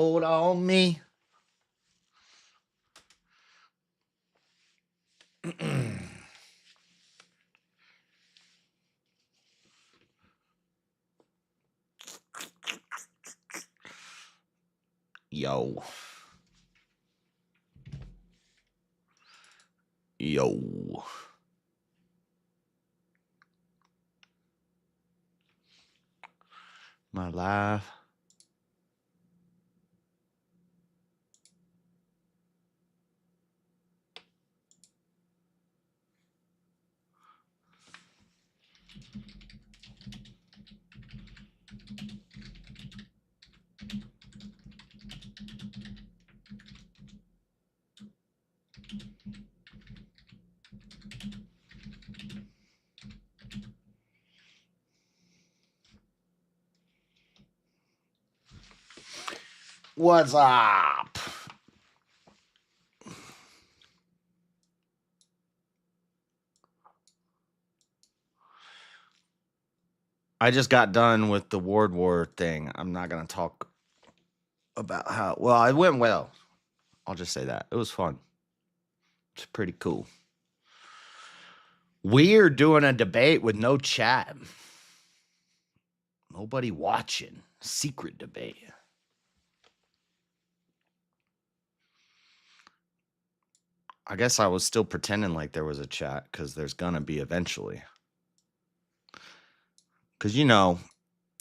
Hold on me. Yo. Yo. My life. What's up? I just got done with the Ward War thing. I'm not going to talk about how. Well, it went well. I'll just say that. It was fun. It's pretty cool. Weird doing a debate with no chat. Nobody watching. Secret debate. I guess I was still pretending like there was a chat because there's going to be eventually. Because, you know,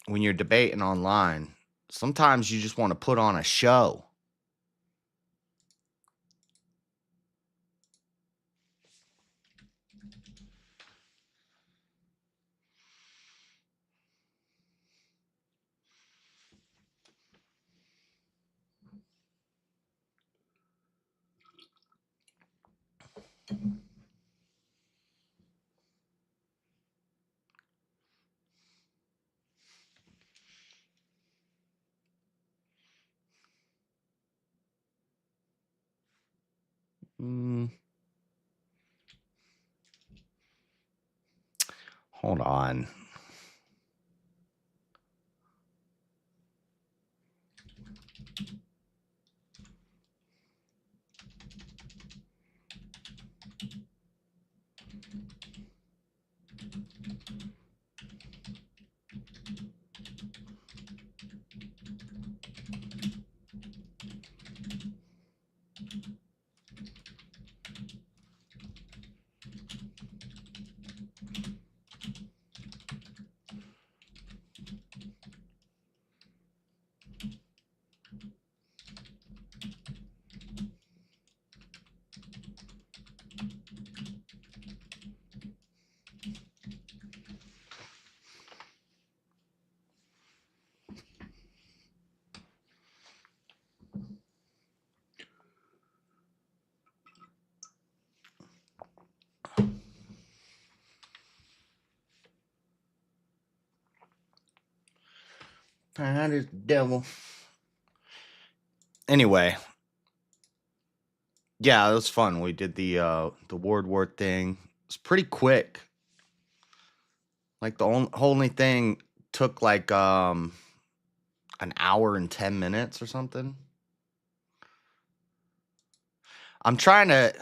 when you're debating online, sometimes you just want to put on a show. Hold on. That is the devil. Anyway, yeah, it was fun. We did the Ward War thing. It's pretty quick. Like the only thing took like an hour and 10 minutes or something. I'm trying to.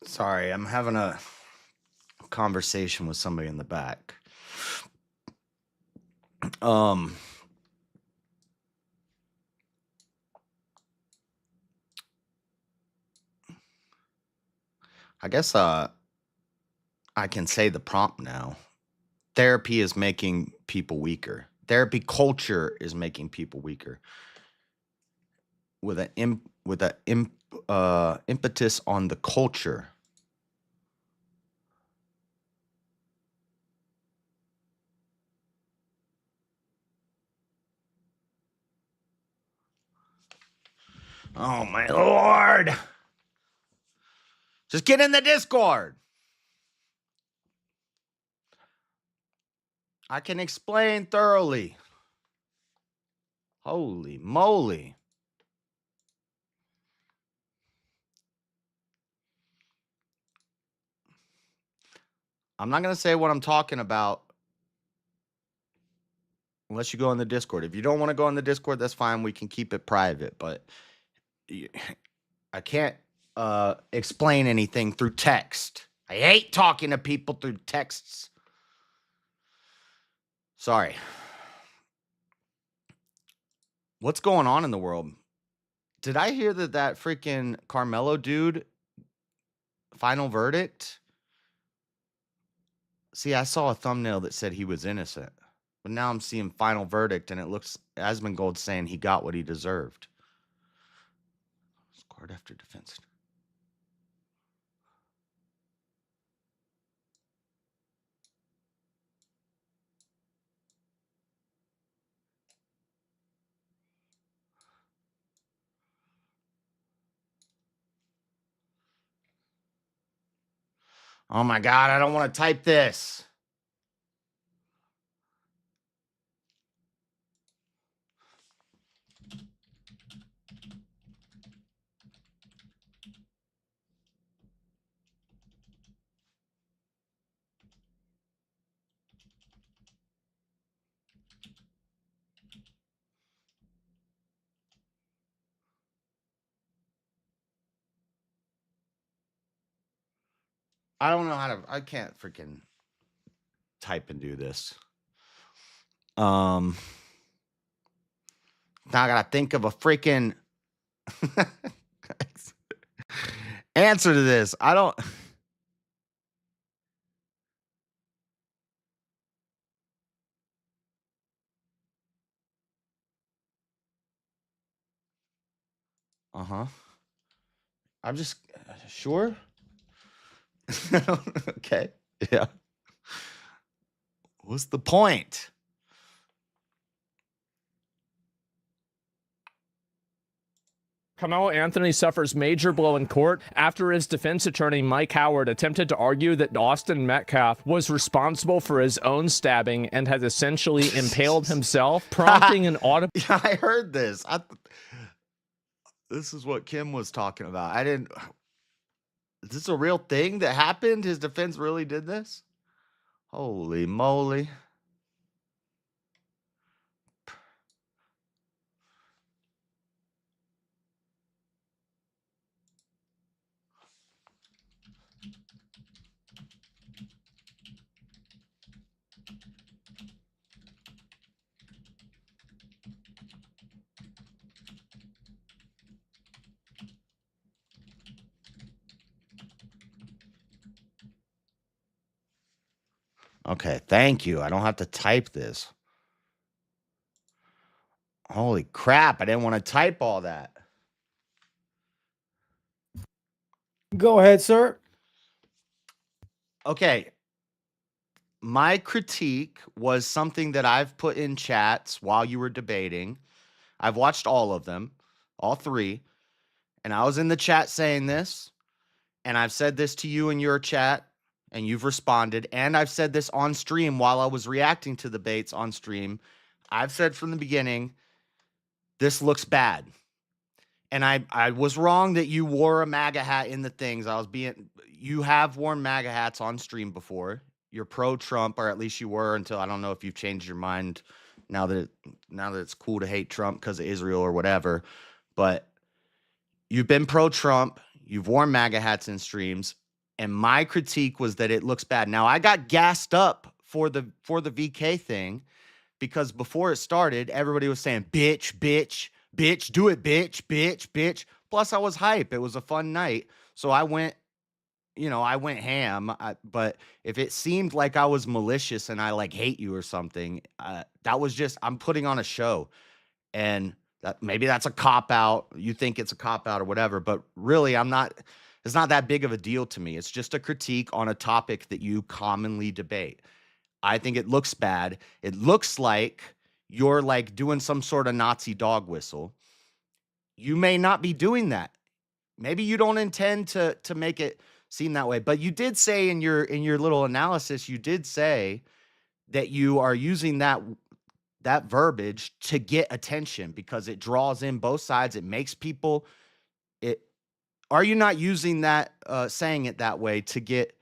Sorry, I'm having a conversation with somebody in the back. I guess I can say the prompt now. therapy is making people weaker. Therapy culture is making people weaker. With an impetus on the culture. Oh my Lord. Just get in the Discord. I can explain thoroughly. Holy moly. I'm not going to say what I'm talking about unless you go in the Discord. If you don't want to go in the Discord, that's fine. We can keep it private. But I can't explain anything through text. I hate talking to people through texts. Sorry. What's going on in the world? Did I hear that freaking Carmelo dude, final verdict? See, I saw a thumbnail that said he was innocent. But now I'm seeing final verdict, and it looks Asmongold saying he got what he deserved. Scored after defense. Oh my God, I don't want to type this. I don't know how to, I can't freaking type and do this. Now I gotta think of a freaking answer to this. I don't. I'm just sure. Okay. Yeah. What's the point? Carmelo Anthony suffers major blow in court after his defense attorney Mike Howard attempted to argue that Austin Metcalf was responsible for his own stabbing and had essentially impaled himself, prompting an audible. Yeah, I heard this. This is what Kim was talking about. Is this a real thing that happened? His defense really did this? Holy moly. Okay, thank you. I don't have to type this. Holy crap, I didn't want to type all that. Go ahead, sir. Okay. My critique was something that I've put in chats while you were debating. I've watched all of them, all three, and I was in the chat saying this, and I've said this to you in your chat, and you've responded, and I've said this on stream while I was reacting to the debates on stream. I've said from the beginning, this looks bad. And I was wrong that you wore a MAGA hat in the things. You have worn MAGA hats on stream before. You're pro-Trump, or at least you were until I don't know if you've changed your mind now that it's cool to hate Trump because of Israel or whatever. But you've been pro-Trump. You've worn MAGA hats in streams. And my critique was that it looks bad. Now, I got gassed up for the VK thing because before it started, everybody was saying, bitch, bitch, bitch, do it, bitch, bitch, bitch. Plus, I was hype. It was a fun night. So I went, I went ham, but if it seemed like I was malicious and I like hate you or something, that was just, I'm putting on a show. And that maybe that's a cop out. You think it's a cop out or whatever, but really it's not that big of a deal to me. It's just a critique on a topic that you commonly debate. I think it looks bad. It looks like you're like doing some sort of Nazi dog whistle. You may not be doing that. Maybe you don't intend to make it seem that way, but you did say in your little analysis, you did say that you are using that verbiage to get attention because it draws in both sides. It makes people are you not using that saying it that way to get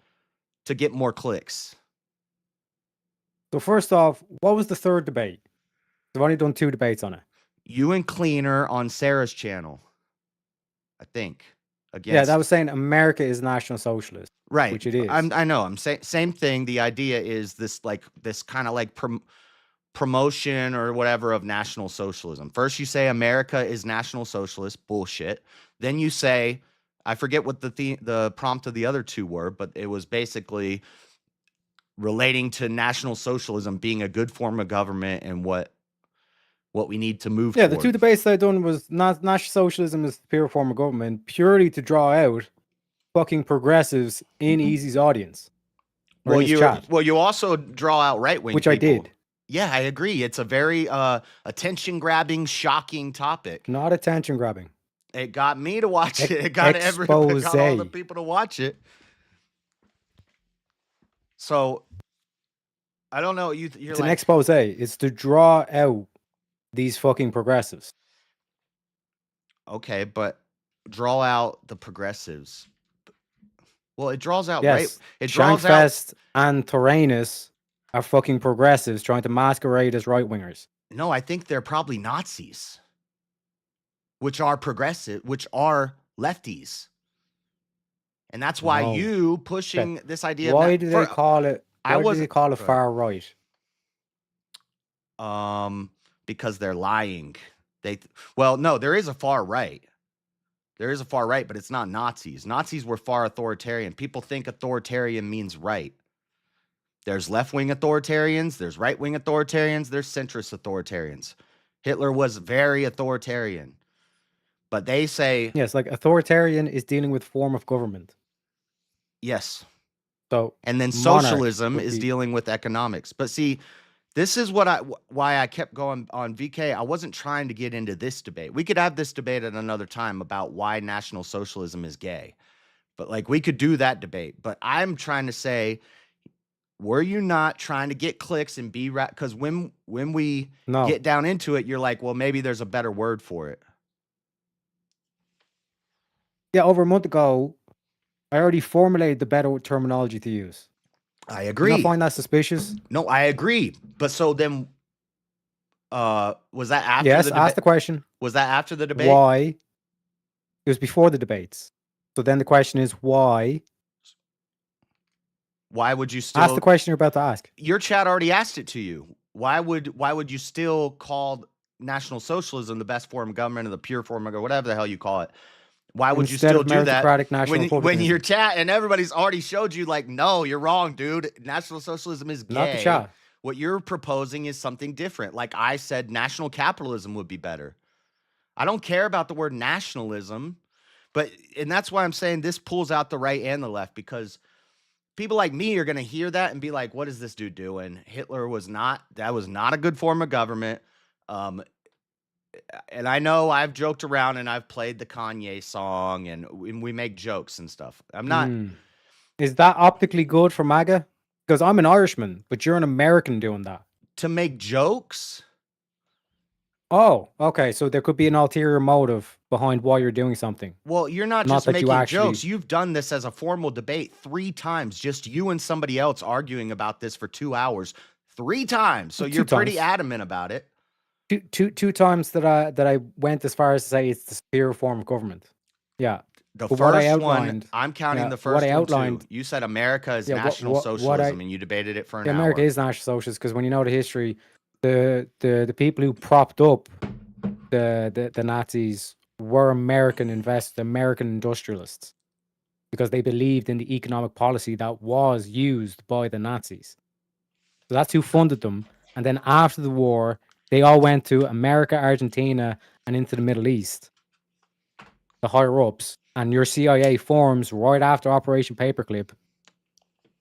more clicks? So first off, what was the third debate? I've only done 2 debates on it. You and Cleaner on Sarah's channel, I think. Yeah, that was saying America is National Socialist. Right. Which it is. I know. I'm saying same thing. The idea is this kind of like promotion or whatever of National Socialism. First, you say America is National Socialist. Bullshit. Then you say, I forget what the prompt of the other 2 were, but it was basically relating to National Socialism being a good form of government and what we need to move Yeah, toward. the 2 debates that I done was National Socialism is the pure form of government, purely to draw out fucking progressives in Easy's audience. Well, you also draw out right-wing which people. I did. Yeah, I agree. It's a very attention-grabbing, shocking topic. Not attention-grabbing. It got me to watch it. It got all the people to watch it. So, I don't know. It's an expose. It's to draw out these fucking progressives. Okay, but draw out the progressives. Well, it draws out yes, it draws Shankfest and Tyrannus are fucking progressives trying to masquerade as right-wingers. No, I think they're probably Nazis, which are progressive, which are lefties. And that's why you pushing this idea. Why do they call it? Why do they call it far right? Because they're lying. Well, no, there is a far right. There is a far right, but it's not Nazis. Nazis were far authoritarian. People think authoritarian means right. There's left-wing authoritarians, there's right-wing authoritarians, there's centrist authoritarians. Hitler was very authoritarian. But they say... Yes, like authoritarian is dealing with form of government. Yes. So, and then socialism is dealing with economics. But see, this is why I kept going on VK. I wasn't trying to get into this debate. We could have this debate at another time about why National Socialism is gay. But like we could do that debate. But I'm trying to say, were you not trying to get clicks and be right? Because when we get down into it, you're like, well, maybe there's a better word for it. Yeah, over a month ago, I already formulated the better terminology to use. I agree. Do you not find that suspicious? No, I agree. But so then, was that after the debate? Yes, ask the question. Was that after the debate? Why? It was before the debates. So then the question is why? Why would you still... Ask the question you're about to ask. Your chat already asked it to you. Why would you still call National Socialism the best form of government or the pure form of government, whatever the hell you call it? Why would you still do that when your chat and everybody's already showed you like, no, you're wrong, dude. National Socialism is gay. Not the chat. What you're proposing is something different. Like I said, national capitalism would be better. I don't care about the word nationalism, and that's why I'm saying this pulls out the right and the left, because people like me are going to hear that and be like, what is this dude doing? Hitler was not a good form of government. And I know I've joked around and I've played the Kanye song and we make jokes and stuff. I'm not. Is that optically good for MAGA? Because I'm an Irishman, but you're an American doing that. To make jokes? Oh, okay. So there could be an ulterior motive behind why you're doing something. Well, you're not just making jokes. You've done this as a formal debate 3 times. Just you and somebody else arguing about this for 2 hours. 3 times. So you're pretty adamant about it. Two times that I went as far as to say it's the superior form of government. Yeah. The first one, I'm counting the first one too. You said America is National Socialism and you debated it for an hour. America is National Socialist because when you know the history, the people who propped up the Nazis were American investors, American industrialists. because they believed in the economic policy that was used by the Nazis. So that's who funded them. And then after the war, they all went to America, Argentina, and into the Middle East, the higher ups. And your CIA forms right after Operation Paperclip.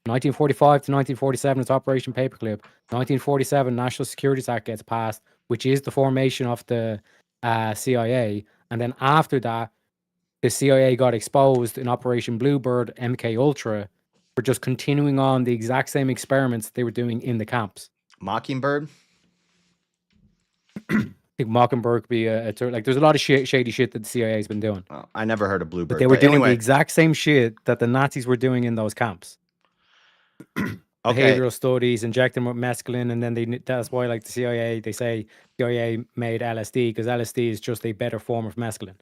1945 to 1947, it's Operation Paperclip. 1947, National Security Act gets passed, which is the formation of the CIA. And then after that, the CIA got exposed in Operation Bluebird, MK Ultra, for just continuing on the exact same experiments they were doing in the camps. Mockingbird. I think Mockingbird could be like. There's a lot of shady shit that the CIA has been doing, Oh, I never heard of Bluebird, but they were doing anyway. the exact same shit that the Nazis were doing in those camps. Okay. Behavioral studies, injecting with mescaline, and then that's why, like, the CIA, they say CIA made LSD because LSD is just a better form of mescaline.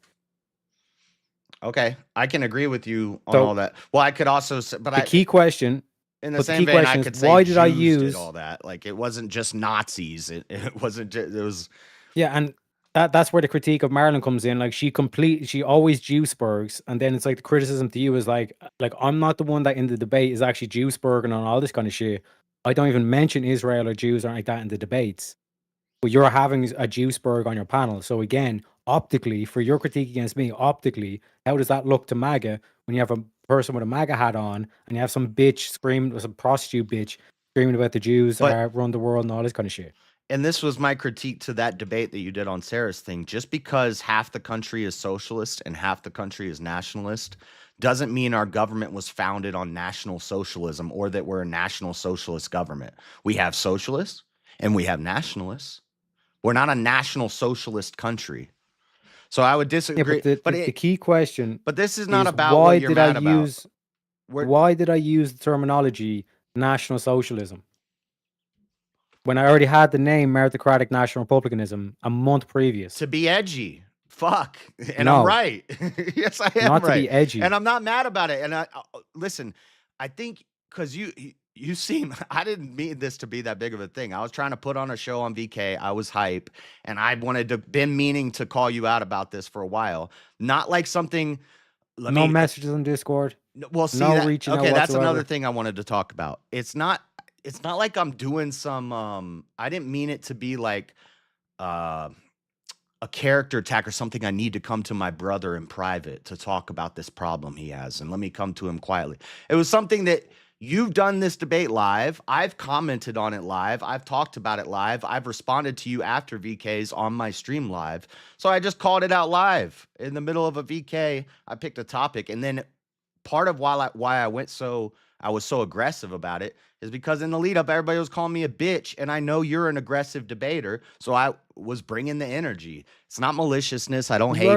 Okay, I can agree with you on So, all that. Well, I could also say, but the key question, in the but the same key vein, I question could is, say why did I Jews use did all that? Like, it wasn't just Nazis. It wasn't. It was. Yeah, and that's where the critique of Marilyn comes in. Like, she always Juicebergs, and then it's like the criticism to you is like I'm not the one that in the debate is actually Juiceberging on all this kind of shit. I don't even mention Israel or Jews or anything like that in the debates. But you're having a Juiceberg on your panel. So again, optically, for your critique against me, optically, how does that look to MAGA when you have a person with a MAGA hat on and you have some bitch screaming, some prostitute bitch screaming about the Jews run the world and all this kind of shit? And this was my critique to that debate that you did on Sarah's thing. Just because half the country is socialist and half the country is nationalist doesn't mean our government was founded on national socialism or that we're a national socialist government. We have socialists and we have nationalists. We're not a national socialist country. So I would disagree. Yeah, but the key question. But this is not is about why what you're did mad I about. use why did I use the terminology national socialism when I already had the name meritocratic national republicanism a month previous? To be edgy. Fuck. And No. I'm right. Yes, I am Not right. to be edgy. And I'm not mad about it. And listen, I think because you seem, I didn't mean this to be that big of a thing. I was trying to put on a show on VK. I was hype, and I been meaning to call you out about this for a while. Not like something. No messages on Discord. Well, see, no reaching out okay, that's whatsoever. another thing I wanted to talk about. It's not like I'm doing some. I didn't mean it to be like a character attack or something. I need to come to my brother in private to talk about this problem he has, and let me come to him quietly. It was something that you've done this debate live. I've commented on it live. I've talked about it live. I've responded to you after VKs on my stream live. So I just called it out live in the middle of a VK. I picked a topic, and then part of why I was so aggressive about it is because in the lead up, everybody was calling me a bitch, and I know you're an aggressive debater, so I was bringing the energy. It's not maliciousness. I don't hate you.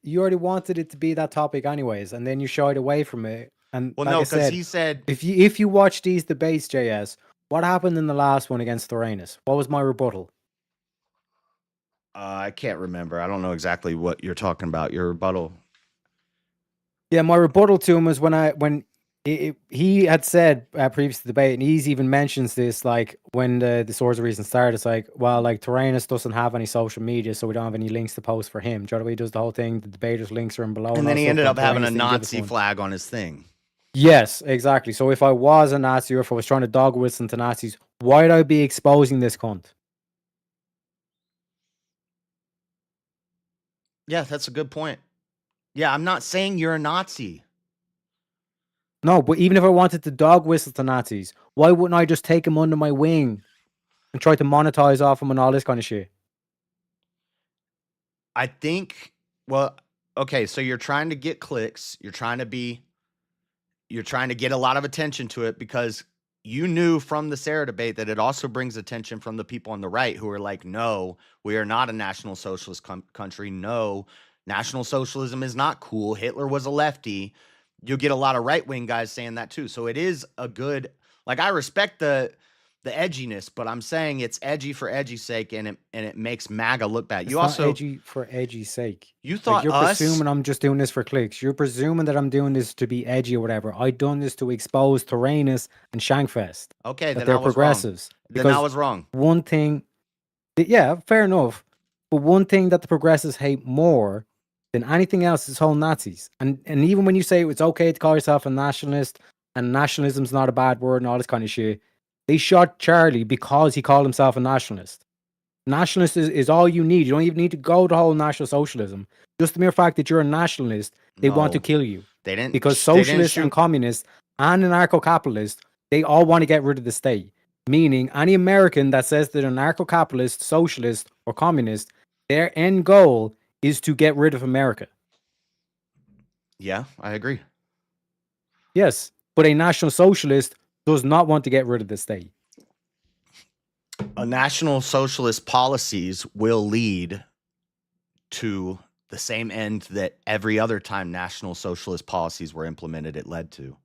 You already wanted it to be that topic anyways, and then you shied away from it. And well, like no, because he said if you watch these debates, JS, what happened in the last one against Thoranus? What was my rebuttal? I can't remember. I don't know exactly what you're talking about. Your rebuttal. Yeah, my rebuttal to him was when he had said previous to the debate, and he's even mentions this, like when the Swords of Reason started, it's like, well, like Thoranus doesn't have any social media, so we don't have any links to post for him. Do you know the way he does the whole thing? The debaters' links are in below. And then he ended up having a Thoranus Nazi flag on his thing. Yes, exactly. So if I was a Nazi or if I was trying to dog whistle to Nazis, why'd I be exposing this cunt? Yeah, that's a good point. Yeah, I'm not saying you're a Nazi. No, but even if I wanted to dog whistle to Nazis, why wouldn't I just take them under my wing and try to monetize off them and all this kind of shit? I think, well, okay, so you're trying to get clicks. You're trying to get a lot of attention to it because you knew from the Sarah debate that it also brings attention from the people on the right who are like, no, we are not a national socialist country. No, national socialism is not cool. Hitler was a lefty. You'll get a lot of right-wing guys saying that too. So it is a good, like, I respect the edginess, but I'm saying it's edgy for edgy's sake, and it makes MAGA look bad. It's you not also edgy for edgy's sake. You thought you're presuming I'm just doing this for clicks. You're presuming that I'm doing this to be edgy or whatever. I done this to expose Thoranus and Shankfest. Okay, that then they're I was progressives. Wrong. Then I was wrong. One thing, yeah, fair enough. But one thing that the progressives hate more then anything else is whole Nazis. And even when you say it's okay to call yourself a nationalist and nationalism's not a bad word and all this kind of shit, they shot Charlie because he called himself a nationalist. Nationalist is all you need. You don't even need to go to whole National Socialism. Just the mere fact that you're a nationalist, they want to No, kill you. they didn't. Because They didn't socialists and shoot. communists and anarcho-capitalists, they all want to get rid of the state. Meaning, any American that says they're anarcho-capitalist, socialist, or communist, their end goal is to get rid of America. Yeah, I agree. Yes, but a National Socialist does not want to get rid of the state. A National Socialist policies will lead to the same end that every other time National Socialist policies were implemented, it led to.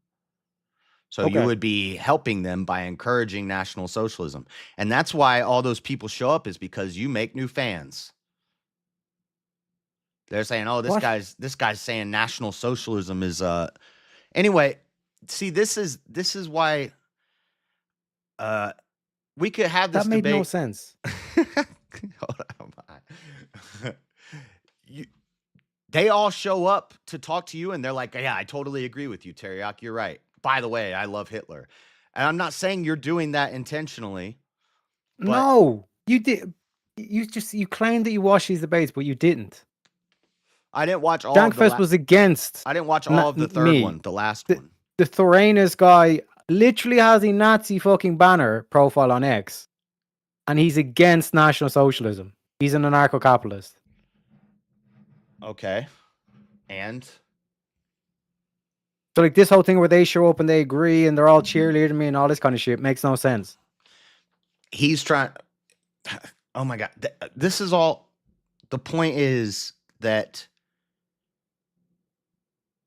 So you Okay. would be helping them by encouraging National Socialism. And that's why all those people show up, is because you make new fans. They're saying, oh, this What? guy's saying National Socialism is anyway, see, this is why we could have this That made debate. no sense. Hold on. They all show up to talk to you and they're like, yeah, I totally agree with you, Teriyaki. You're right. By the way, I love Hitler. And I'm not saying you're doing that intentionally. But No, you did. You claimed that you watched these debates, but you didn't. I didn't watch all of the Dankfest was against I didn't watch all of the third me. one, the last The- one. The Thoranus guy literally has a Nazi fucking banner profile on X, and he's against National Socialism. He's an anarcho-capitalist. Okay. And So like this whole thing where they show up and they agree and they're all cheerleading me and all this kind of shit makes no sense. he's trying. Oh my God. This is all. The point is that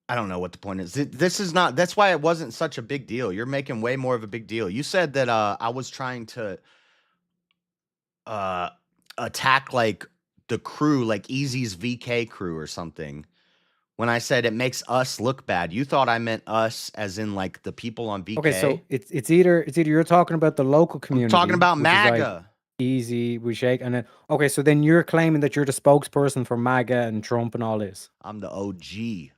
I don't know what the point is. This is not. That's why it wasn't such a big deal. You're making way more of a big deal. You said that I was trying to attack like the crew, like Easy's VK crew or something. When I said it makes us look bad, you thought I meant us as in like the people on VK. Okay, so it's either you're talking about the local I'm community. talking about which is like MAGA. Easy, we shake, and then okay, so then you're claiming that you're the spokesperson for MAGA and Trump and all this. I'm the OG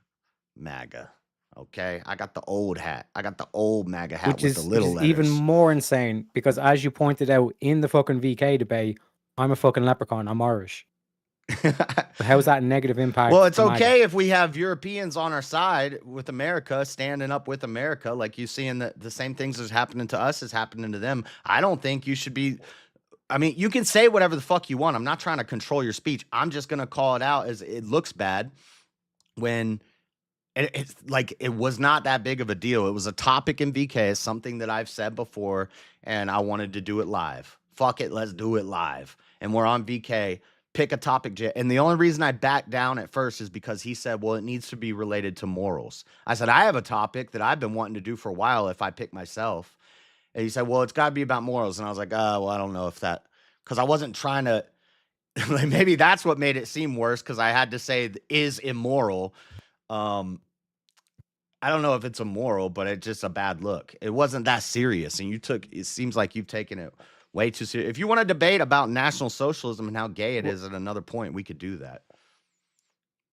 MAGA. Okay, I got the old hat. I got the old MAGA hat Which with is, the little which is even letters. more insane because, as you pointed out in the fucking VK debate, I'm a fucking leprechaun. I'm Irish. So how's that a negative impact? Well, it's to MAGA? okay if we have Europeans on our side with America, standing up with America, like you see in the same things that's happening to us is happening to them. I don't think you should be. I mean, you can say whatever the fuck you want. I'm not trying to control your speech. I'm just gonna call it out as it looks bad when it's like it was not that big of a deal. It was a topic in VK, it's something that I've said before, and I wanted to do it live. Fuck it, let's do it live. And we're on VK. Pick a topic, and the only reason I backed down at first is because he said, well, it needs to be related to morals. I said, I have a topic that I've been wanting to do for a while if I pick myself. And he said, well, it's got to be about morals. And I was like, well, I don't know if that, because I wasn't trying to, like, maybe that's what made it seem worse, because I had to say is immoral. I don't know if it's immoral, but it's just a bad look. It wasn't that serious. And it seems like you've taken it way too serious. If you want to debate about National Socialism and how gay it is at another point, we could do that.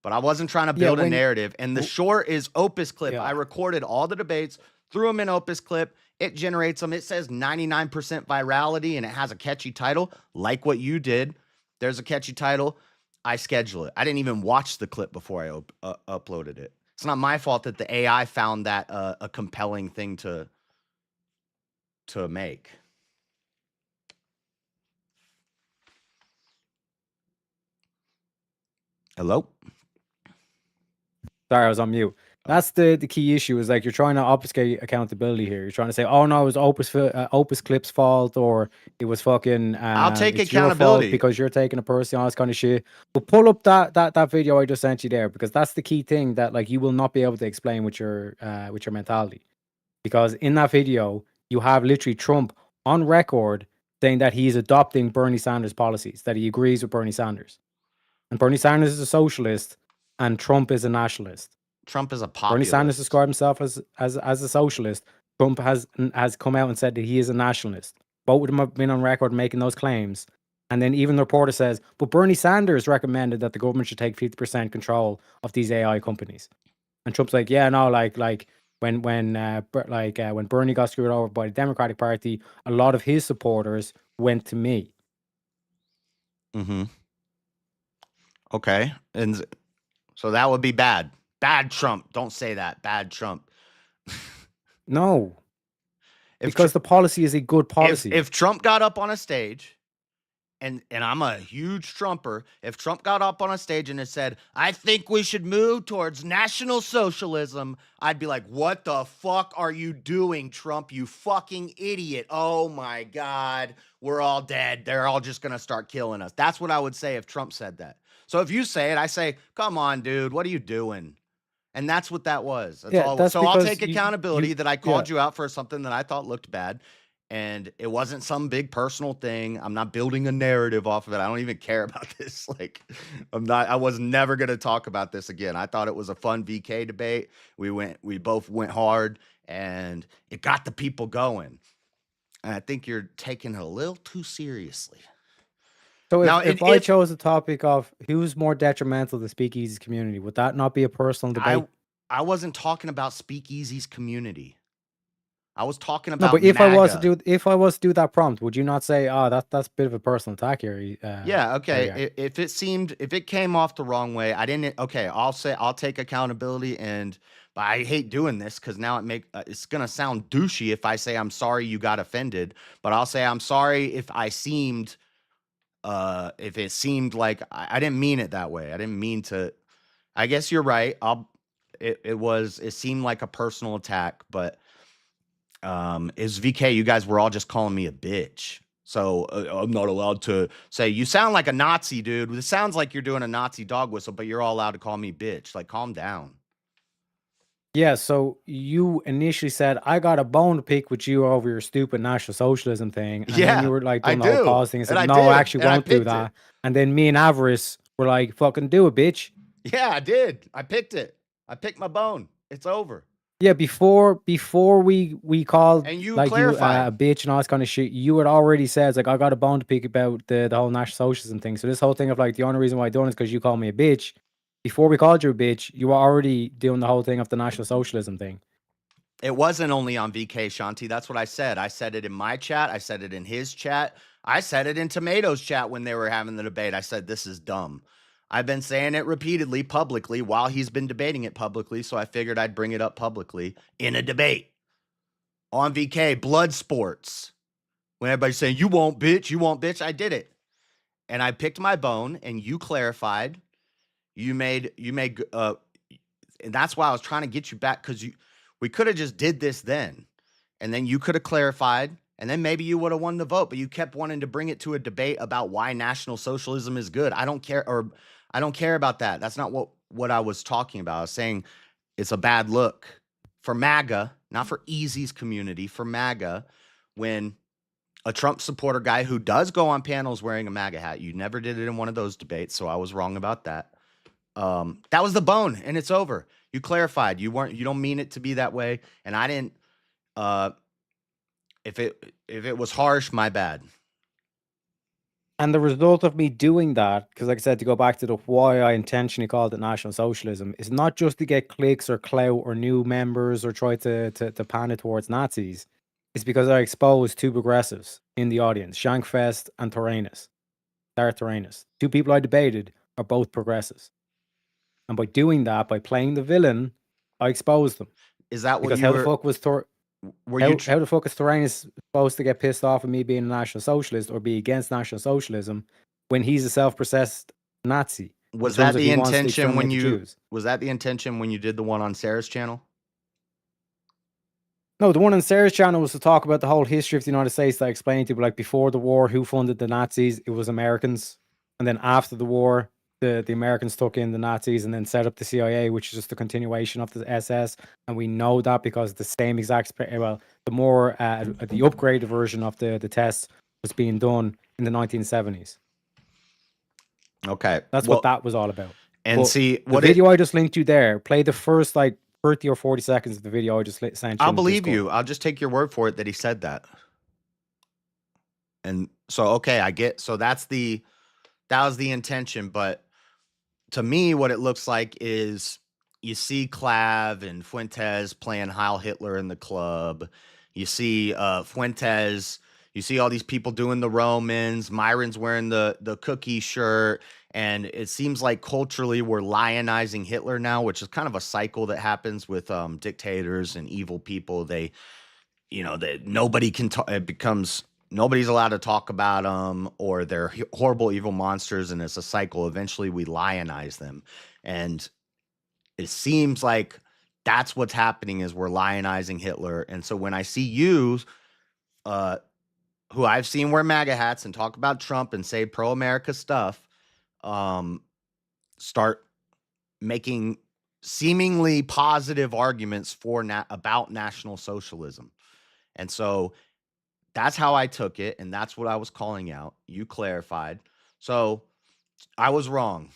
But I wasn't trying to build a narrative. And the short is Opus Clip. Yeah. I recorded all the debates, threw them in Opus Clip. It generates them. It says 99% virality, and it has a catchy title, like what you did. There's a catchy title. I schedule it. I didn't even watch the clip before I uploaded it. It's not my fault that the AI found that a compelling thing to make. Hello? Sorry, I was on mute. That's the key issue, is like you're trying to obfuscate accountability here. You're trying to say, oh no, it was Opus Clip's fault, or it was fucking I'll take it's your accountability fault because you're taking a person, all this kind of shit. But pull up that video I just sent you there, because that's the key thing that like you will not be able to explain with your mentality. Because in that video, you have literally Trump on record saying that he's adopting Bernie Sanders policies, that he agrees with Bernie Sanders. And Bernie Sanders is a socialist and Trump is a nationalist. Trump is a Bernie populist. Sanders described himself as a socialist. Trump has come out and said that he is a nationalist. Both of them have been on record making those claims. And then even the reporter says, but Bernie Sanders recommended that the government should take 50% control of these AI companies. And Trump's like, yeah, no, like when Bernie got screwed over by the Democratic Party, a lot of his supporters went to me. Mm-hmm. Okay. And so that would be bad. Bad Trump. Don't say that. Bad Trump. No, If because the policy is a good policy. if Trump got up on a stage, and I'm a huge Trumper, if Trump got up on a stage and it said, I think we should move towards National Socialism, I'd be like, what the fuck are you doing, Trump, you fucking idiot? Oh my God, we're all dead. They're all just going to start killing us. That's what I would say if Trump said that. So if you say it, I say, come on, dude, what are you doing? And that's what that was. That's all. That's so I'll because take accountability that I yeah. called you out for something that I thought looked bad. And it wasn't some big personal thing. I'm not building a narrative off of it. I don't even care about this. Like, I was never going to talk about this again. I thought it was a fun VK debate. We both went hard and it got the people going. And I think you're taking it a little too seriously. So Now, if I chose the topic of who's more detrimental to the Speakeasies community, would that not be a personal debate? I wasn't talking about Speakeasies community. I was talking about no, but if MAGA. I was to do that prompt, would you not say, "Oh, that's a bit of a personal attack here"? Yeah, okay. If it came off the wrong way, I didn't. Okay, I'll take accountability, but I hate doing this because now it's gonna sound douchey if I say I'm sorry you got offended, but I'll say I'm sorry if it seemed like I didn't mean it that way. I didn't mean to. I guess you're right. It seemed like a personal attack, but. Is VK, you guys were all just calling me a bitch. So I'm not allowed to say, you sound like a Nazi, dude. It sounds like you're doing a Nazi dog whistle, but you're all allowed to call me bitch. Like, calm down. Yeah, so you initially said, I got a bone to pick with you over your stupid National Socialism thing. And then you were like doing the whole pause thing and said, no, I actually won't do that. And then me and Avarice were like, fucking do it, bitch. Yeah, I did. I picked it. I picked my bone. It's over. Yeah, before we called and you like clarified. you a bitch and all this kind of shit, you had already said like I got a bone to pick about the whole National Socialism thing. So this whole thing of like the only reason why I done it is because you called me a bitch. Before we called you a bitch, you were already doing the whole thing of the National Socialism thing. It wasn't only on VK, Shanti. That's what I said. I said it in my chat. I said it in his chat. I said it in Tomato's chat when they were having the debate. I said, this is dumb. I've been saying it repeatedly publicly while he's been debating it publicly, so I figured I'd bring it up publicly in a debate. On VK, blood sports. When everybody's saying, you won't, bitch, I did it. And I picked my bone, and you clarified. You made, and that's why I was trying to get you back, because we could have just did this then, and then you could have clarified, and then maybe you would have won the vote, but you kept wanting to bring it to a debate about why National Socialism is good. I don't care about that. That's not what I was talking about. I was saying it's a bad look for MAGA, not for Easy's community, for MAGA, when a Trump supporter guy who does go on panels wearing a MAGA hat, you never did it in one of those debates, so I was wrong about that. That was the bone, and it's over. You clarified. You don't mean it to be that way, and I didn't. If it was harsh, my bad. And the result of me doing that, because like I said, to go back to the why I intentionally called it National Socialism, is not just to get clicks or clout or new members or try to pan it towards Nazis. It's because I exposed two progressives in the audience, Shankfest and Tyrannus. Darth Tyrannus. Two people I debated are both progressives. And by doing that, by playing the villain, I exposed them. Is that what because you how were? The fuck was how the fuck is Tyrannus supposed to get pissed off at me being a National Socialist or be against National Socialism when he's a self-processed Nazi? Was that the intention when you did the one on Sarah's channel? No, the one on Sarah's channel was to talk about the whole history of the United States. That I explained to people, like before the war, who funded the Nazis? It was Americans. And then after the war, the Americans took in the Nazis and then set up the CIA, which is just a continuation of the SS. And we know that because the same exact, the upgraded version of the test was being done in the 1970s. Okay. That's what that was all about. And see, the video I just linked you there, play the first 30 or 40 seconds of the video I just sent you. I'll believe you. I'll just take your word for it that he said that. And so, okay, I get, so that was the intention. But to me, what it looks like is you see Clav and Fuentes playing Heil Hitler in the club. You see Fuentes, you see all these people doing the Romans. Myron's wearing the cookie shirt. And it seems like culturally we're lionizing Hitler now, which is kind of a cycle that happens with dictators and evil people. They, that nobody can talk. It becomes nobody's allowed to talk about them, or they're horrible, evil monsters, and it's a cycle. Eventually, we lionize them, and it seems like that's what's happening is we're lionizing Hitler. And so when I see you, who I've seen wear MAGA hats and talk about Trump and say pro-America stuff, start making seemingly positive arguments for about National Socialism. And so that's how I took it, and that's what I was calling out. You clarified. So I was wrong.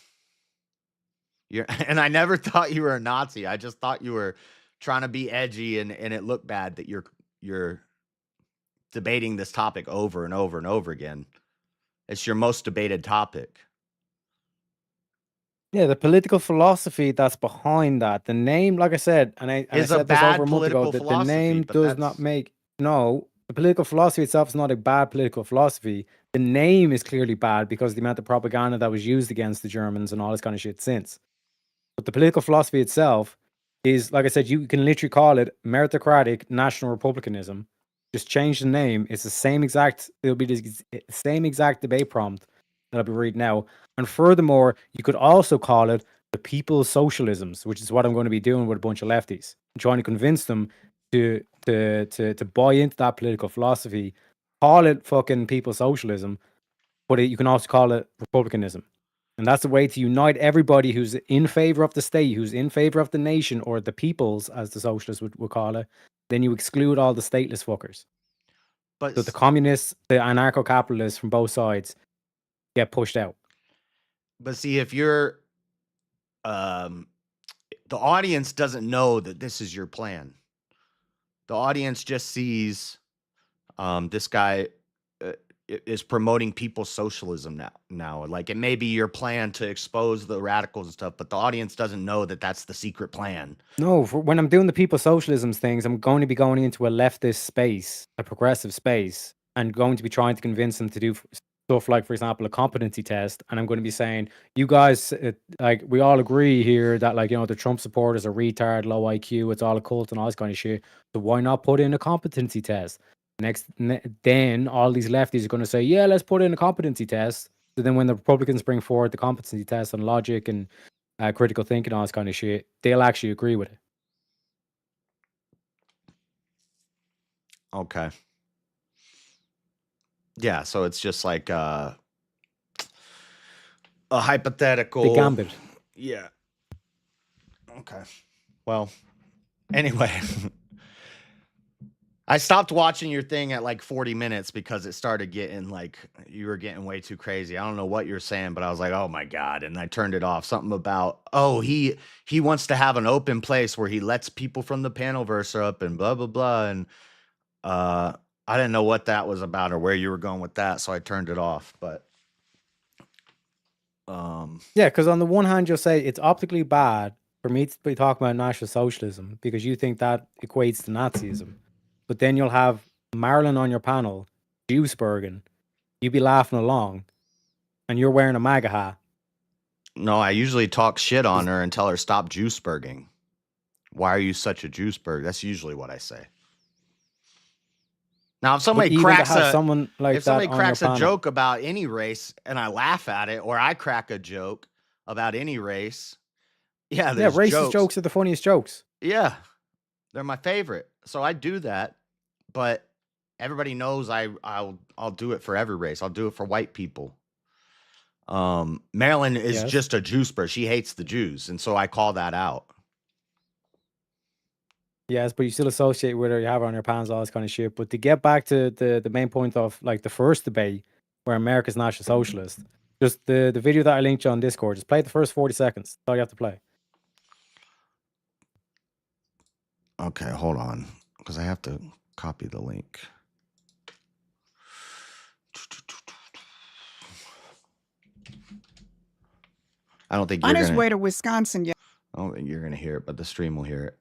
And I never thought you were a Nazi. I just thought you were trying to be edgy, and it looked bad that you're debating this topic over and over and over again. It's your most debated topic. Yeah, the political philosophy that's behind that, the name, like I said, and I Is a said this over bad a month ago, political that the philosophy, name but does not that's make no. The political philosophy itself is not a bad political philosophy. The name is clearly bad because of the amount of propaganda that was used against the Germans and all this kind of shit since. But the political philosophy itself is, like I said, you can literally call it meritocratic national republicanism. Just change the name. It's the same exact. It'll be the same exact debate prompt that I'll be reading now. And furthermore, you could also call it the people's socialisms, which is what I'm going to be doing with a bunch of lefties, trying to convince them to buy into that political philosophy. Call it fucking people's socialism, but you can also call it republicanism. And that's the way to unite everybody who's in favor of the state, who's in favor of the nation, or the peoples, as the socialists would call it. Then you exclude all the stateless fuckers. but So the communists, the anarcho-capitalists from both sides get pushed out. but see, if you're the audience doesn't know that this is your plan. The audience just sees this guy is promoting people's socialism now. Like, it may be your plan to expose the radicals and stuff, but the audience doesn't know that that's the secret plan. No, when I'm doing the people socialisms things, I'm going to be going into a leftist space, a progressive space, and going to be trying to convince them to do stuff like, for example, a competency test. And I'm going to be saying, you guys, like, we all agree here that, like, the Trump supporters are retard, low IQ, it's all a cult and all this kind of shit. So why not put in a competency test? Then all these lefties are going to say, yeah, let's put in a competency test. So then when the Republicans bring forward the competency test on logic and critical thinking, all this kind of shit, they'll actually agree with it. Okay. Yeah, so it's just like a They hypothetical. gambit. Yeah. Okay. Well, anyway, I stopped watching your thing at like 40 minutes because it started getting like you were getting way too crazy. I don't know what you're saying, but I was like, "Oh my god." And I turned it off. Something about, "Oh, he wants to have an open place where he lets people from the panelverse up and blah blah blah." And I didn't know what that was about or where you were going with that, so I turned it off. But Yeah, because on the one hand, you'll say it's optically bad for me to be talking about National Socialism because you think that equates to Nazism. But then you'll have Marilyn on your panel, Juicebergen. You'd be laughing along, and you're wearing a MAGA hat. no, I usually talk shit on her and tell her stop juiceburging. Why are you such a juiceburg? That's usually what I say. Now, if somebody even to cracks have a someone like if that somebody on your cracks a panel, joke about any race and I laugh at it, or I crack a joke about any race, yeah, yeah, there's racist jokes. jokes are the funniest jokes. Yeah, they're my favorite. So I do that, but everybody knows I'll do it for every race. I'll do it for white people. Marilyn is Yes. just a juiceper. She hates the Jews, and so I call that out. Yes, but you still associate with her, you have her on your panels, all this kind of shit. But to get back to the main point of like the first debate where America's National Socialist, just the video that I linked you on Discord, just play the first 40 seconds. That's all you have to play. Okay, hold on, because I have to copy the link. I don't think On you're his gonna. way to Wisconsin I don't think you're gonna hear it, but the stream will hear it.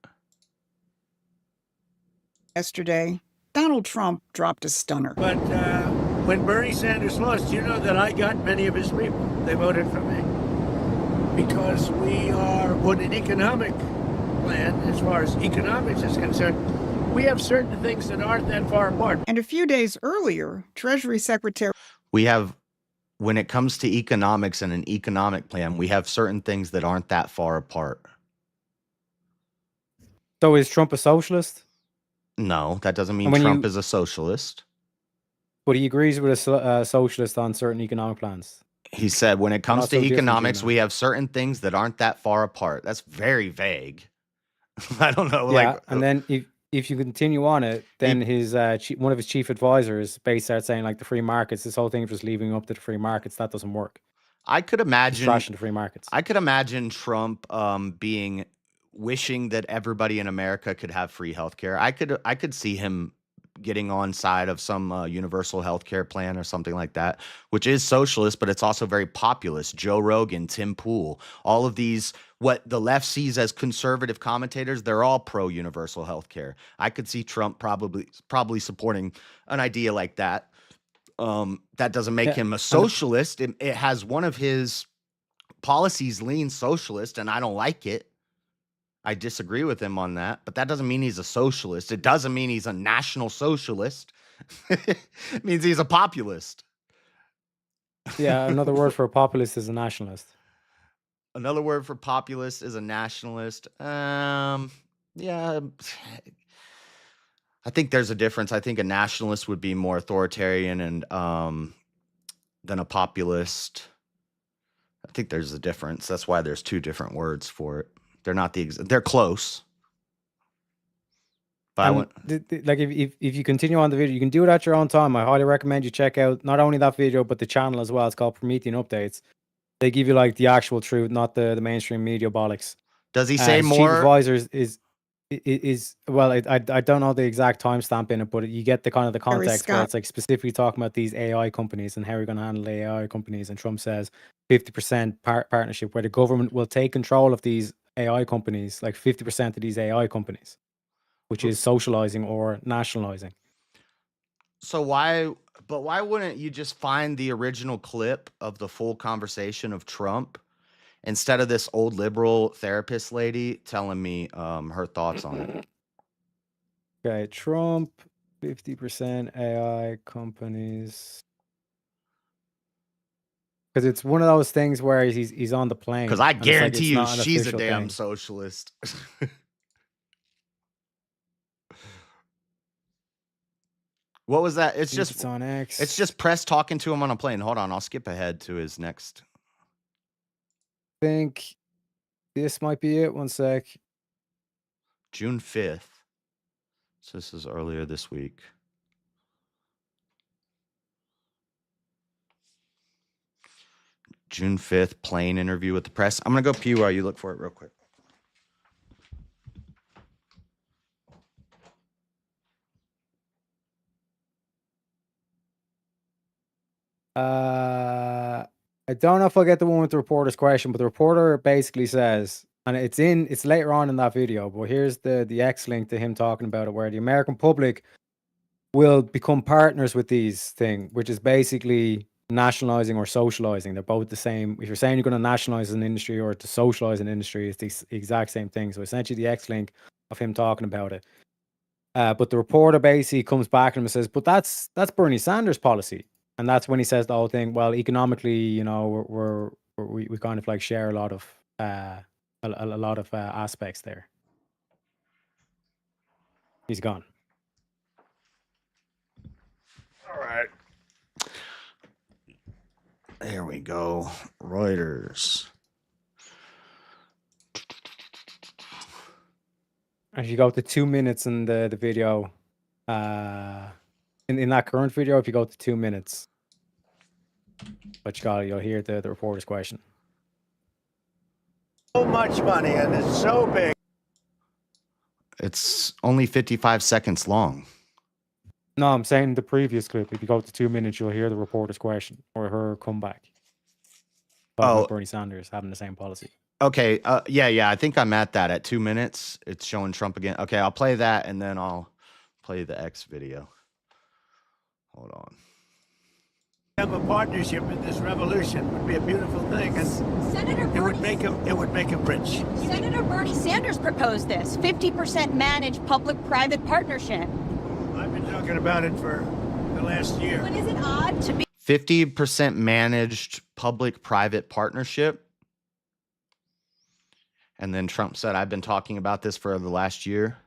yesterday, Donald Trump dropped a stunner. But when Bernie Sanders lost, you know that I got many of his people. They voted for me because we are on an economic plan. As far as economics is concerned, we have certain things that aren't that far apart. And a few days earlier, Treasury Secretary We have, when it comes to economics and an economic plan, we have certain things that aren't that far apart. So is Trump a socialist? No, that doesn't mean And when Trump you- is a socialist. But he agrees with a socialist on certain economic plans. He said, when it comes not to so different, you economics, know. we have certain things that aren't that far apart. That's very vague. I don't know. Yeah, Like, and then if you continue on it, then his one of his chief advisors basically starts saying like the free markets, this whole thing of just leaving up to the free markets, that doesn't work. I could Just imagine. trashing the free markets. I could imagine Trump wishing that everybody in America could have free healthcare. I could see him getting on side of some universal healthcare plan or something like that, which is socialist, but it's also very populist. Joe Rogan, Tim Pool, all of these, what the left sees as conservative commentators, they're all pro universal healthcare. I could see Trump probably supporting an idea like that. That doesn't make him a socialist. It has one of his policies lean socialist, and I don't like it. I disagree with him on that, but that doesn't mean he's a socialist. It doesn't mean he's a national socialist. It means he's a populist. Yeah, another word for a populist is a nationalist. Another word for populist is a nationalist. Yeah. I think there's a difference. I think a nationalist would be more authoritarian and than a populist. I think there's a difference. That's why there's two different words for it. They're not they're close. But like if you continue on the video, you can do it at your own time. I highly recommend you check out not only that video but the channel as well. It's called Promethean Updates. They give you like the actual truth, not the mainstream media bollocks. Does he say his more? Chief advisors is well, I don't know the exact timestamp in it, but you get the kind of the context where it's like specifically talking about these AI companies and how we're going to handle AI companies. And Trump says 50% partnership, where the government will take control of these AI companies, like 50% of these AI companies, which is socializing or nationalizing. So why wouldn't you just find the original clip of the full conversation of Trump instead of this old liberal therapist lady telling me her thoughts on it? Okay, Trump, 50% AI companies. Because it's one of those things where he's on the plane. Because I guarantee you she's a damn thing. socialist. What was that? It's just on X. It's just Press talking to him on a plane. Hold on, I'll skip ahead to his next. I think this might be it. One sec. June 5th. So this is earlier this week. June 5th, plane interview with the press. I'm going to go pee while you look for it real quick. I don't know if I'll get the one with the reporter's question, but the reporter basically says, and it's later on in that video, but here's the X link to him talking about it, where the American public will become partners with these things, which is basically nationalizing or socializing. They're both the same. If you're saying you're going to nationalize an industry or to socialize an industry, it's the exact same thing. So essentially the X link of him talking about it. But the reporter basically comes back and says, but that's Bernie Sanders' policy. And that's when he says the whole thing, well, economically, you know, we kind of like share a lot of aspects there. He's gone. All right. There we go. Reuters. If you go to 2 minutes in the video, in that current video, if you go to 2 minutes, you'll hear the reporter's question. So much money and it's so big. It's only 55 seconds long. No, I'm saying the previous clip. If you go to 2 minutes, you'll hear the reporter's question or her comeback. talking Oh, about Bernie Sanders having the same policy. okay. Yeah. I think I'm at that at 2 minutes. It's showing Trump again. Okay, I'll play that and then I'll play the X video. Hold on. Have a partnership in this revolution would be a beautiful thing, and Senator it would Bernie, make him rich. Senator Bernie Sanders proposed this 50% managed public-private partnership. I've been talking about it for the last year. But is it odd to be 50% managed public-private partnership. And then Trump said, I've been talking about this for the last year.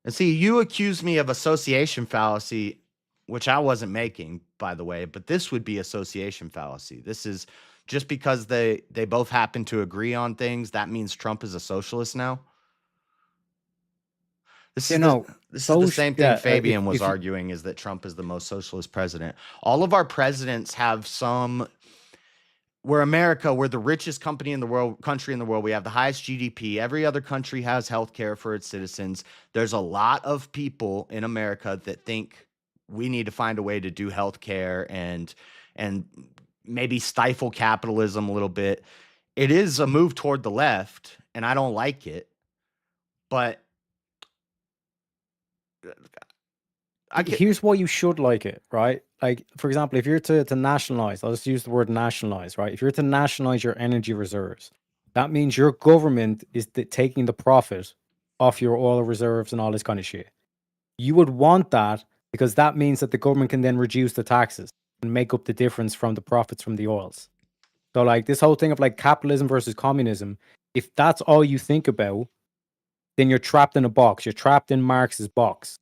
And see, you accused me of association fallacy, which I wasn't making, by the way, but this would be association fallacy. This is just because they both happen to agree on things, that means Trump is a socialist now. This is the same thing Fabian was arguing, is that Trump is the most socialist president. All of our presidents have some. We're America. We're the richest country in the world. We have the highest GDP. Every other country has health care for its citizens. There's a lot of people in America that think we need to find a way to do health care and maybe stifle capitalism a little bit. It is a move toward the left, and I don't like it. But here's why you should like it, right? Like, for example, if you're to nationalize, I'll just use the word nationalize, right? If you're to nationalize your energy reserves, that means your government is taking the profit off your oil reserves and all this kind of shit. You would want that because that means that the government can then reduce the taxes and make up the difference from the profits from the oils. So, like, this whole thing of like capitalism versus communism, if that's all you think about, then you're trapped in a box. You're trapped in Marx's box.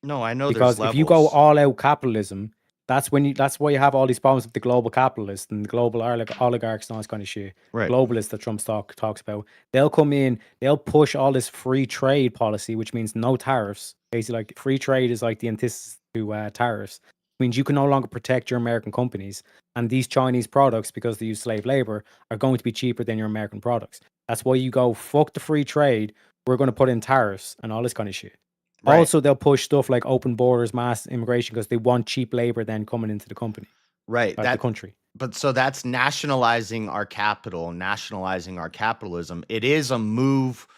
No, I know, because there's if you go levels. all out capitalism, that's why you have all these problems with the global capitalists and the global oligarchs and all this kind of shit. Right. Globalists that Trump talks about. They'll come in, they'll push all this free trade policy, which means no tariffs. Basically, like, free trade is like the antithesis to tariffs. It means you can no longer protect your American companies, and these Chinese products, because they use slave labor, are going to be cheaper than your American products. That's why you go, fuck the free trade, we're going to put in tariffs and all this kind of shit. Right. Also, they'll push stuff like open borders, mass immigration, because they want cheap labor then coming into the company. Right. The country. But so that's nationalizing our capital, nationalizing our capitalism. It is a move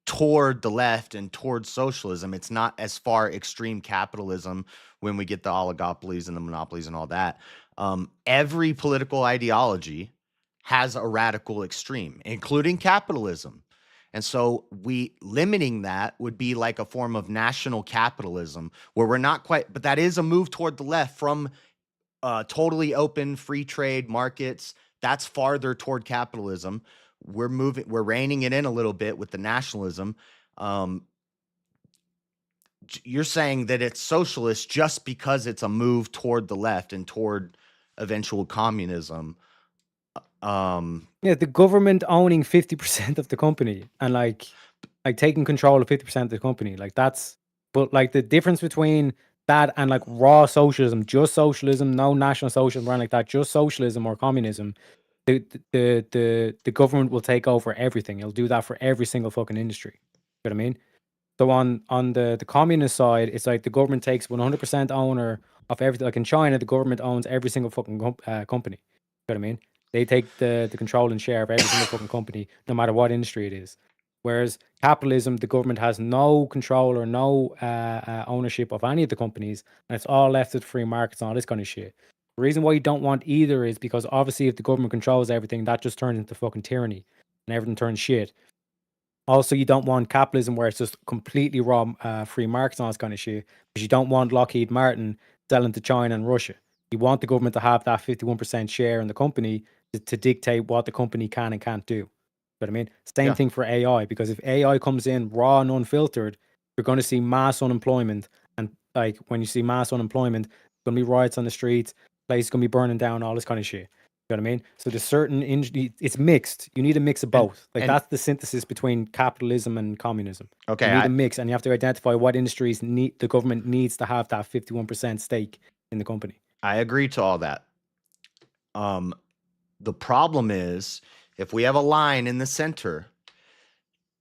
toward the left and toward socialism. It's not as far extreme capitalism when we get the oligopolies and the monopolies and all that. Every political ideology has a radical extreme, including capitalism. And so limiting that would be like a form of national capitalism where we're not quite, but that is a move toward the left from totally open free trade markets. That's farther toward capitalism. We're reining it in a little bit with the nationalism. You're saying that it's socialist just because it's a move toward the left and toward eventual communism. Yeah, the government owning 50% of the company and like taking control of 50% of the company, like that's, but like the difference between that and like raw socialism, just socialism, no national socialism, or like that, just socialism or communism, the government will take over everything. It'll do that for every single fucking industry. You know what I mean? So on the communist side, it's like the government takes 100% owner of everything. Like in China, the government owns every single fucking company. You know what I mean? They take the control and share of every single fucking company, no matter what industry it is. Whereas capitalism, the government has no control or no ownership of any of the companies, and it's all left to the free markets and all this kind of shit. The reason why you don't want either is because obviously if the government controls everything, that just turns into fucking tyranny and everything turns shit. Also, you don't want capitalism where it's just completely raw free markets and all this kind of shit, because you don't want Lockheed Martin selling to China and Russia. You want the government to have that 51% share in the company to dictate what the company can and can't do. You know what I mean? Same thing for AI, because if AI comes in raw and unfiltered, you're going to see mass unemployment. And like when you see mass unemployment, there's going to be riots on the streets, places going to be burning down, all this kind of shit. You know what I mean? So there's certain it's mixed. You need a mix of both. That's the synthesis between capitalism and communism. Okay, you need a mix, and you have to identify what industries the government needs to have that 51% stake in the company. I agree to all that. The problem is, if we have a line in the center,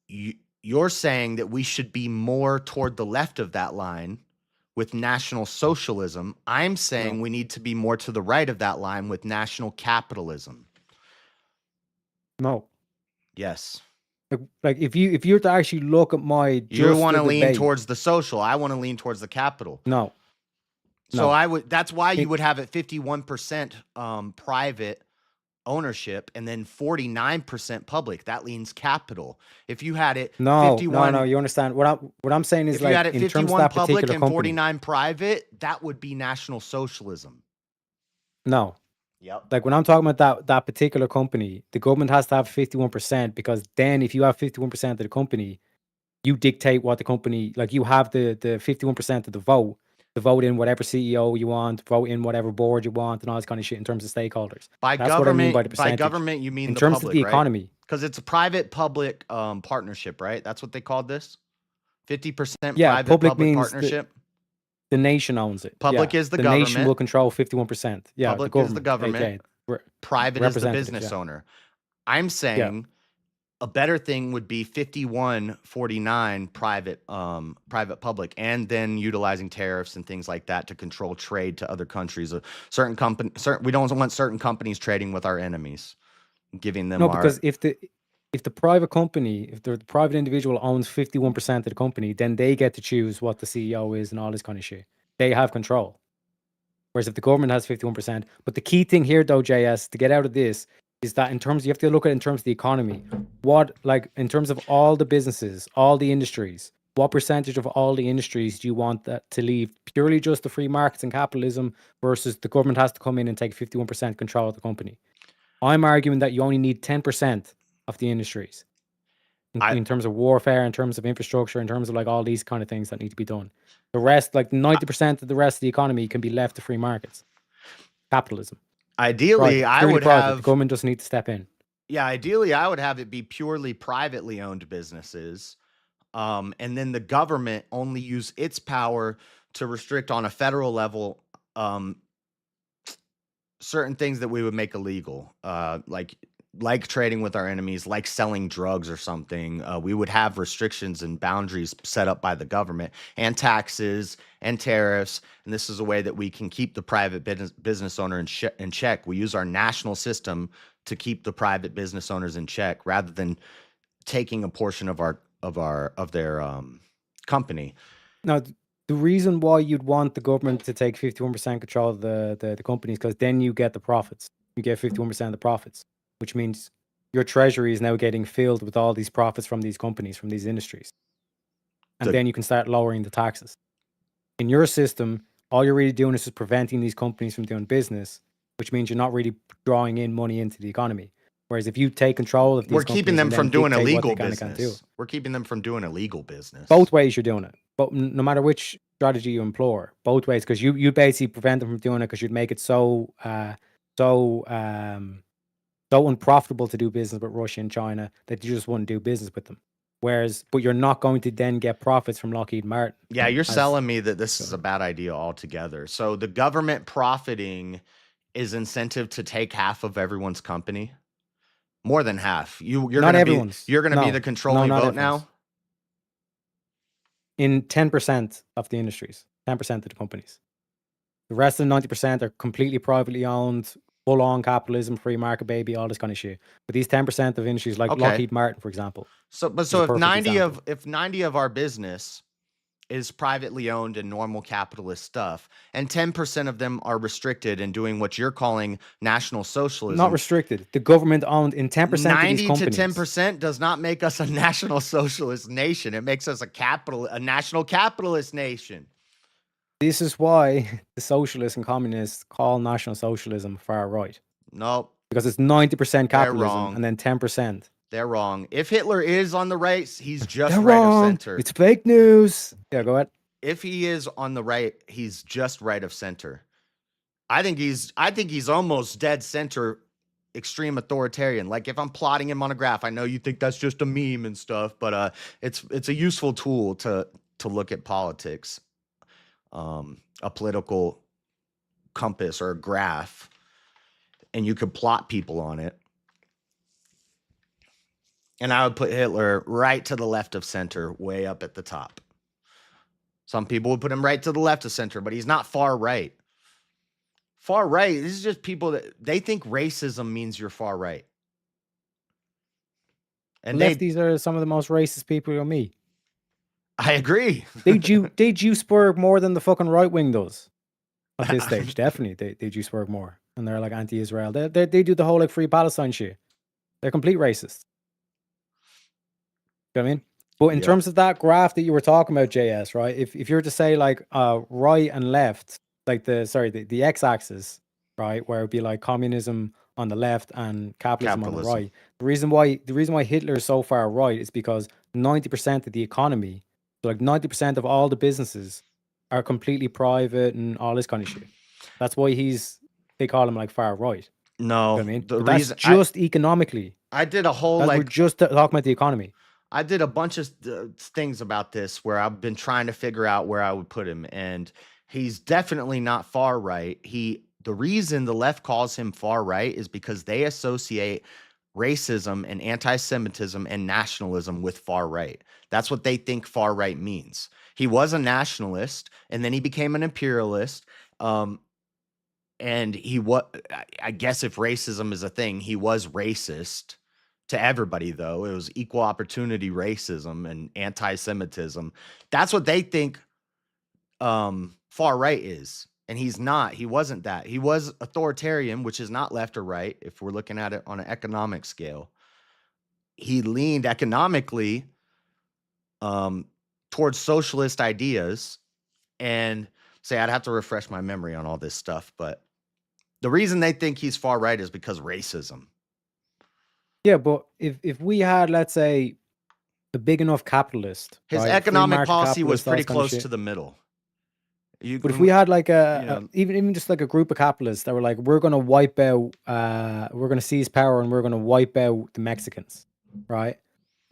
you're saying that we should be more toward the left of that line, with National Socialism. I'm saying we need to be more to the right of that line with National Capitalism. No. Yes. Like if you're to actually look at my You want to the lean debate, towards the social. I want to lean towards the capital. no. So No. that's why you It- would have it 51% private ownership and then 49% public. That leans capital. If you had it No, 51 no, you understand what I'm saying is if you like had it in terms of 51 that public particular and company. 49 private, that would be National Socialism. No. Yep. Like when I'm talking about that particular company, the government has to have 51% because then if you have 51% of the company, you dictate what the company, like you have the 51% of the vote to vote in whatever CEO you want, vote in whatever board you want, and all this kind of shit in terms of stakeholders. By That's what I mean by the by percentage. government, you mean In the terms of public, the right? economy. Because it's a private-public partnership, right? That's what they called this? 50% Yeah, private-public public means partnership? the nation owns it. Public Yeah, is the nation government. will control 51%. Yeah, Public is the government. aka Private is the representatives, business yeah. owner. I'm saying a better thing would be 51-49 private public, and then utilizing tariffs and things like that to control trade to other countries. We don't want certain companies trading with our enemies, giving them No, because if the private company, if the private individual owns 51% of the company, then they get to choose what the CEO is and all this kind of shit. They have control. Whereas if the government has 51%, but the key thing here though, JS, to get out of this is that in terms, you have to look at it in terms of the economy. What, like in terms of all the businesses, all the industries, what percentage of all the industries do you want that to leave purely just the free markets and capitalism versus the government has to come in and take 51% control of the company? I'm arguing that you only need 10% of the industries in terms of warfare, in terms of infrastructure, in terms of like all these kind of things that need to be done. The rest, like 90% of the rest of the economy can be left to free markets. Capitalism. Ideally, Private, I purely would private. have The government doesn't need to step in. Yeah, ideally, I would have it be purely privately owned businesses, and then the government only use its power to restrict on a federal level certain things that we would make illegal, like trading with our enemies, like selling drugs or something. We would have restrictions and boundaries set up by the government, and taxes and tariffs. And this is a way that we can keep the private business owner in check. We use our national system to keep the private business owners in check, rather than taking a portion of their company. Now, the reason why you'd want the government to take 51% control of the companies, because then you get the profits. You get 51% of the profits, which means your treasury is now getting filled with all these profits from these companies, from these industries. And then you can start lowering the taxes. In your system, all you're really doing is just preventing these companies from doing business, which means you're not really drawing in money into the economy. Whereas if you take control of these We're keeping companies them and from then doing dictate what illegal they can and can't do. business. We're keeping them from doing illegal business. Both ways you're doing it. But no matter which strategy you employ, both ways, because you basically prevent them from doing it because you'd make it so unprofitable to do business with Russia and China that you just wouldn't do business with them. But you're not going to then get profits from Lockheed Martin. Yeah, you're selling me that this is a bad idea altogether. So the government profiting is incentive to take half of everyone's company. More than half. You're Not gonna everyone's. be No. the controlling not vote everyone's. now. In 10% of the industries, 10% of the companies. The rest of the 90% are completely privately owned, full-on capitalism, free market, baby, all this kind of shit. But these 10% of industries, like Okay. Lockheed Martin, for example. So a if perfect 90 example. of our business is privately owned and normal capitalist stuff, and 10% of them are restricted and doing what you're calling National Socialism. Not restricted. The government owned in 10% of these 90 companies. to 10% does not make us a National Socialist nation. It makes us a national capitalist nation. This is why the socialists and communists call National Socialism far right. Nope. Because it's 90% capitalism wrong. and then 10%. They're wrong. If Hitler is on the right, he's just They're right wrong. of center. It's fake news. Yeah, go ahead. If he is on the right, he's just right of center. I think he's almost dead center, extreme authoritarian. Like if I'm plotting him on a graph, I know you think that's just a meme and stuff, but it's a useful tool to look at politics. A political compass or a graph, and you could plot people on it. And I would put Hitler right to the left of center, way up at the top. Some people would put him right to the left of center, but he's not far right. Far right, this is just people that they think racism means you're far right. And Lefties are some of the most racist people you'll meet. I agree. They Duisburg more than the fucking right wing does at this stage. Definitely, they Duisburg more, and they're like anti-Israel. They do the whole like free Palestine shit. They're complete racists. You know what I mean? But in terms of that graph that you were talking about, JS, right? If you were to say like right and left, like the x-axis, right, where it would be like communism on the left and capitalism on the right. The reason why Hitler is so far right is because 90% of the economy, so like 90% of all the businesses are completely private and all this kind of shit. That's why they call him like far right. No, you know what I mean? the But reason that's just economically. I did a whole We're just talking about the economy. I did a bunch of things about this where I've been trying to figure out where I would put him, and he's definitely not far right. The reason the left calls him far right is because they associate racism and anti-Semitism and nationalism with far right. That's what they think far right means. He was a nationalist, and then he became an imperialist. And I guess if racism is a thing, he was racist to everybody, though. It was equal opportunity racism and anti-Semitism. That's what they think far right is. And he's not. He wasn't that. He was authoritarian, which is not left or right if we're looking at it on an economic scale. He leaned economically towards socialist ideas. And I'd have to refresh my memory on all this stuff, but the reason they think he's far right is because racism. Yeah, but if we had, let's say, a big enough capitalist, his right, economic policy was pretty close to the middle. But if we had like even just like a group of capitalists that were like, we're going to wipe out, we're going to seize power and we're going to wipe out the Mexicans, right?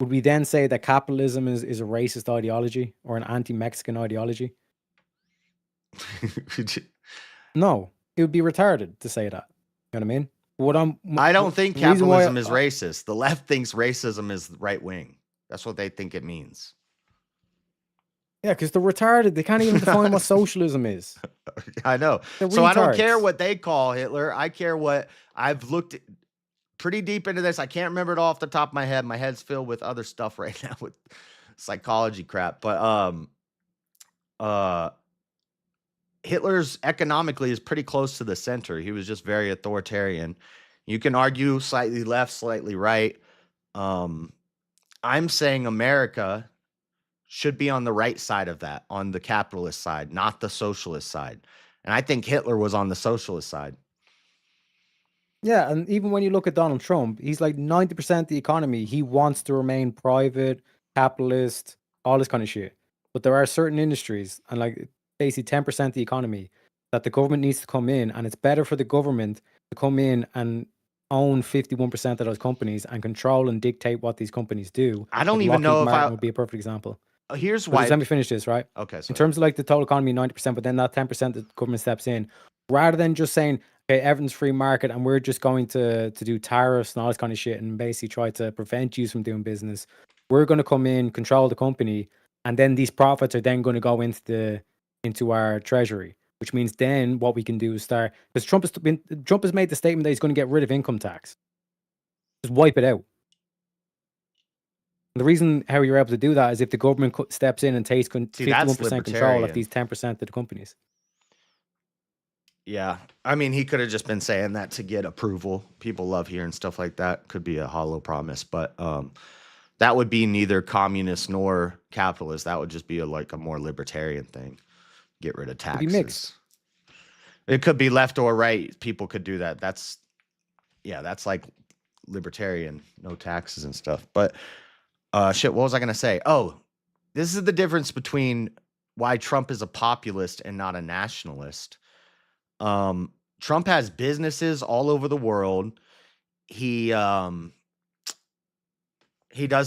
Would we then say that capitalism is a racist ideology or an anti-Mexican ideology? No, it would be retarded to say that. You know what I mean? I don't think capitalism is racist. The left thinks racism is right wing. That's what they think it means. Yeah, because they're retarded. They can't even define what socialism is. I know. So I don't care what they call Hitler. I care what I've looked pretty deep into this. I can't remember it all off the top of my head. My head's filled with other stuff right now with psychology crap. But Hitler's economically is pretty close to the center. He was just very authoritarian. You can argue slightly left, slightly right. I'm saying America should be on the right side of that, on the capitalist side, not the socialist side. And I think Hitler was on the socialist side. Yeah, and even when you look at Donald Trump, he's like 90% of the economy. He wants to remain private, capitalist, all this kind of shit. But there are certain industries, and like basically 10% of the economy, that the government needs to come in, and it's better for the government to come in and own 51% of those companies and control and dictate what these companies do. I don't even know if Martin would be a perfect example. Here's why. Let me finish this, right? Okay. In terms of like the total economy, 90%, but then that 10% the government steps in, rather than just saying, okay, everything's free market and we're just going to do tariffs and all this kind of shit and basically try to prevent you from doing business. We're going to come in, control the company, and then these profits are then going to go into our treasury, which means then what we can do is start, because Trump has made the statement that he's going to get rid of income tax. Just wipe it out. The reason how you're able to do that is if the government steps in and takes 51% control of these 10% of the companies. Yeah. I mean, he could have just been saying that to get approval. People love hearing stuff like that. Could be a hollow promise, but that would be neither communist nor capitalist. That would just be a more libertarian thing. Get rid of taxes. It'd be mixed. It could be left or right. People could do that. That's like libertarian, no taxes and stuff. But what was I going to say? Oh, this is the difference between why Trump is a populist and not a nationalist. Trump has businesses all over the world. He does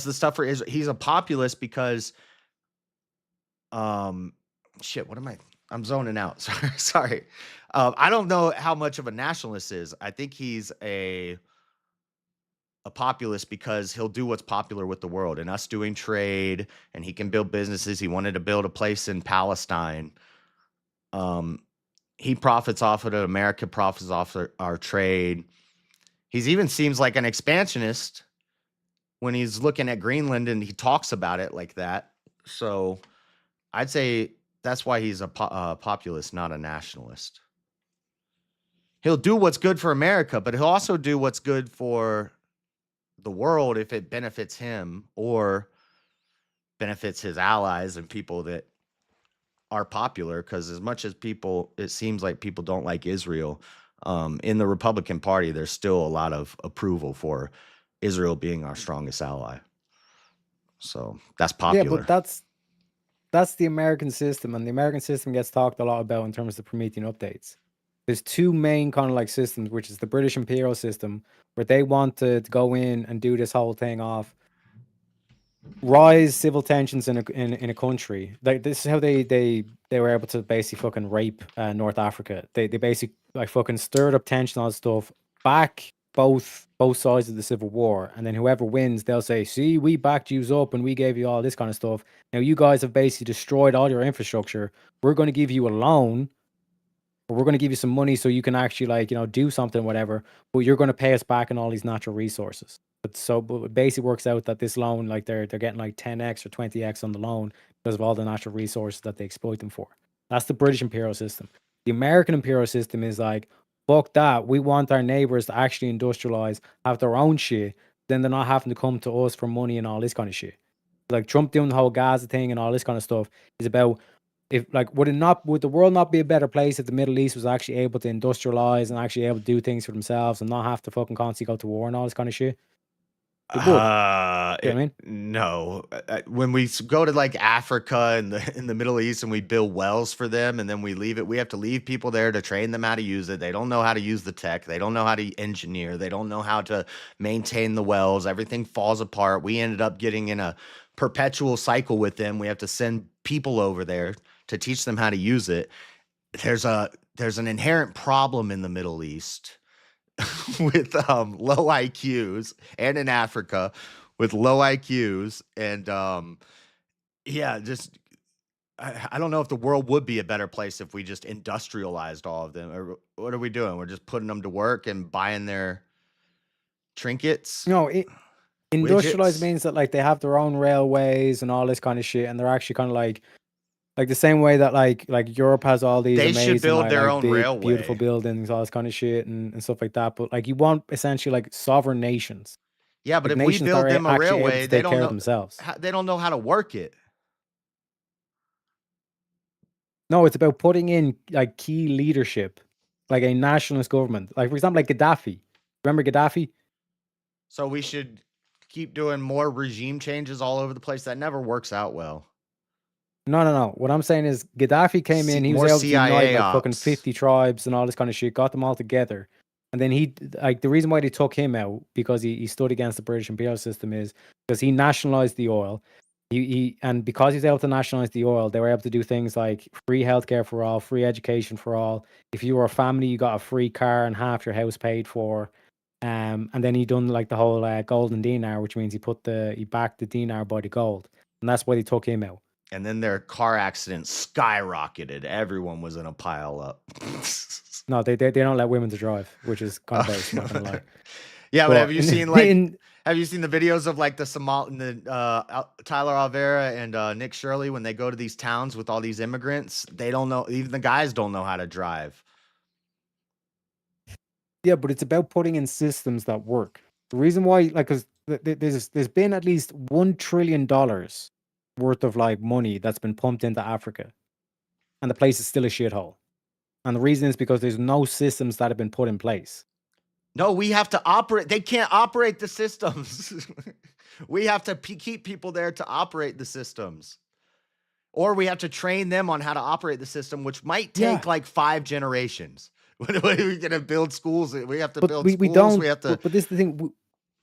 the stuff for Israel. He's a populist because, I'm zoning out. Sorry. I don't know how much of a nationalist is. I think he's a populist because he'll do what's popular with the world, and us doing trade, and he can build businesses. He wanted to build a place in Palestine. He profits off of it. America profits off our trade. He's even seems like an expansionist when he's looking at Greenland and he talks about it like that. So I'd say that's why he's a populist, not a nationalist. He'll do what's good for America, but he'll also do what's good for the world if it benefits him or benefits his allies and people that are popular. Because as much as it seems like people don't like Israel, in the Republican Party, there's still a lot of approval for Israel being our strongest ally. So that's popular. Yeah, but that's the American system, and the American system gets talked a lot about in terms of Promethean updates. There's two main kind of like systems, which is the British imperial system, where they want to go in and do this whole thing of rise civil tensions in a country. Like this is how they were able to basically fucking rape North Africa. They basically like fucking stirred up tension on stuff, back both sides of the civil war, and then whoever wins, they'll say, "See, we backed yous up and we gave you all this kind of stuff. Now you guys have basically destroyed all your infrastructure. We're going to give you a loan." Or we're going to give you some money so you can actually like, do something, whatever, but you're going to pay us back in all these natural resources. But it basically works out that this loan, like they're getting like 10x or 20x on the loan because of all the natural resources that they exploit them for. That's the British imperial system. The American imperial system is like, fuck that. We want our neighbors to actually industrialize, have their own shit. Then they're not having to come to us for money and all this kind of shit. Like Trump doing the whole Gaza thing and all this kind of stuff is about, if like would the world not be a better place if the Middle East was actually able to industrialize and actually able to do things for themselves and not have to fucking constantly go to war and all this kind of shit? It would. You know what I mean? No. When we go to like Africa and in the Middle East and we build wells for them and then we leave it, we have to leave people there to train them how to use it. They don't know how to use the tech. They don't know how to engineer. They don't know how to maintain the wells. Everything falls apart. We ended up getting in a perpetual cycle with them. We have to send people over there to teach them how to use it. There's an inherent problem in the Middle East with low IQs, and in Africa with low IQs, and just I don't know if the world would be a better place if we just industrialized all of them. Or what are we doing? We're just putting them to work and buying their trinkets. No, industrialized widgets. means that like they have their own railways and all this kind of shit, and they're actually kind of like the same way that like Europe has all these They amazing should build their own big, railway. beautiful buildings, all this kind of shit and stuff like that. But like you want essentially like sovereign nations. Yeah, but Like if we nations build that are them a actually able railway, to they take don't care know of themselves. they don't know how to work it. No, it's about putting in like key leadership, like a nationalist government. Like for example, like Gaddafi. Remember Gaddafi? So we should keep doing more regime changes all over the place. That never works out well. No. What I'm saying is Gaddafi came in, he was more able to unite CIA like fucking ops. 50 tribes and all this kind of shit, got them all together. And then he like the reason why they took him out because he stood against the British imperial system is because he nationalized the oil. And because he's able to nationalize the oil, they were able to do things like free healthcare for all, free education for all. If you were a family, you got a free car and half your house paid for. And then he done like the whole golden dinar, which means he backed the dinar by the gold, and that's why they took him out. And then their car accident skyrocketed. Everyone was in a pile up. No, they don't let women to drive, which is kind of base, not gonna lie. Yeah, but have you seen like have you seen the videos of like the Tyler Alvera and Nick Shirley when they go to these towns with all these immigrants? They don't know, even the guys don't know how to drive. Yeah, but it's about putting in systems that work. The reason why, like, because there's been at least $1 trillion worth of like money that's been pumped into Africa, and the place is still a shithole. And the reason is because there's no systems that have been put in place. No, we have to operate. They can't operate the systems. We have to keep people there to operate the systems. Or we have to train them on how to operate the system, which might take like 5 generations. When are we going to build schools? We have to build schools. We don't. We have to. But this is the thing.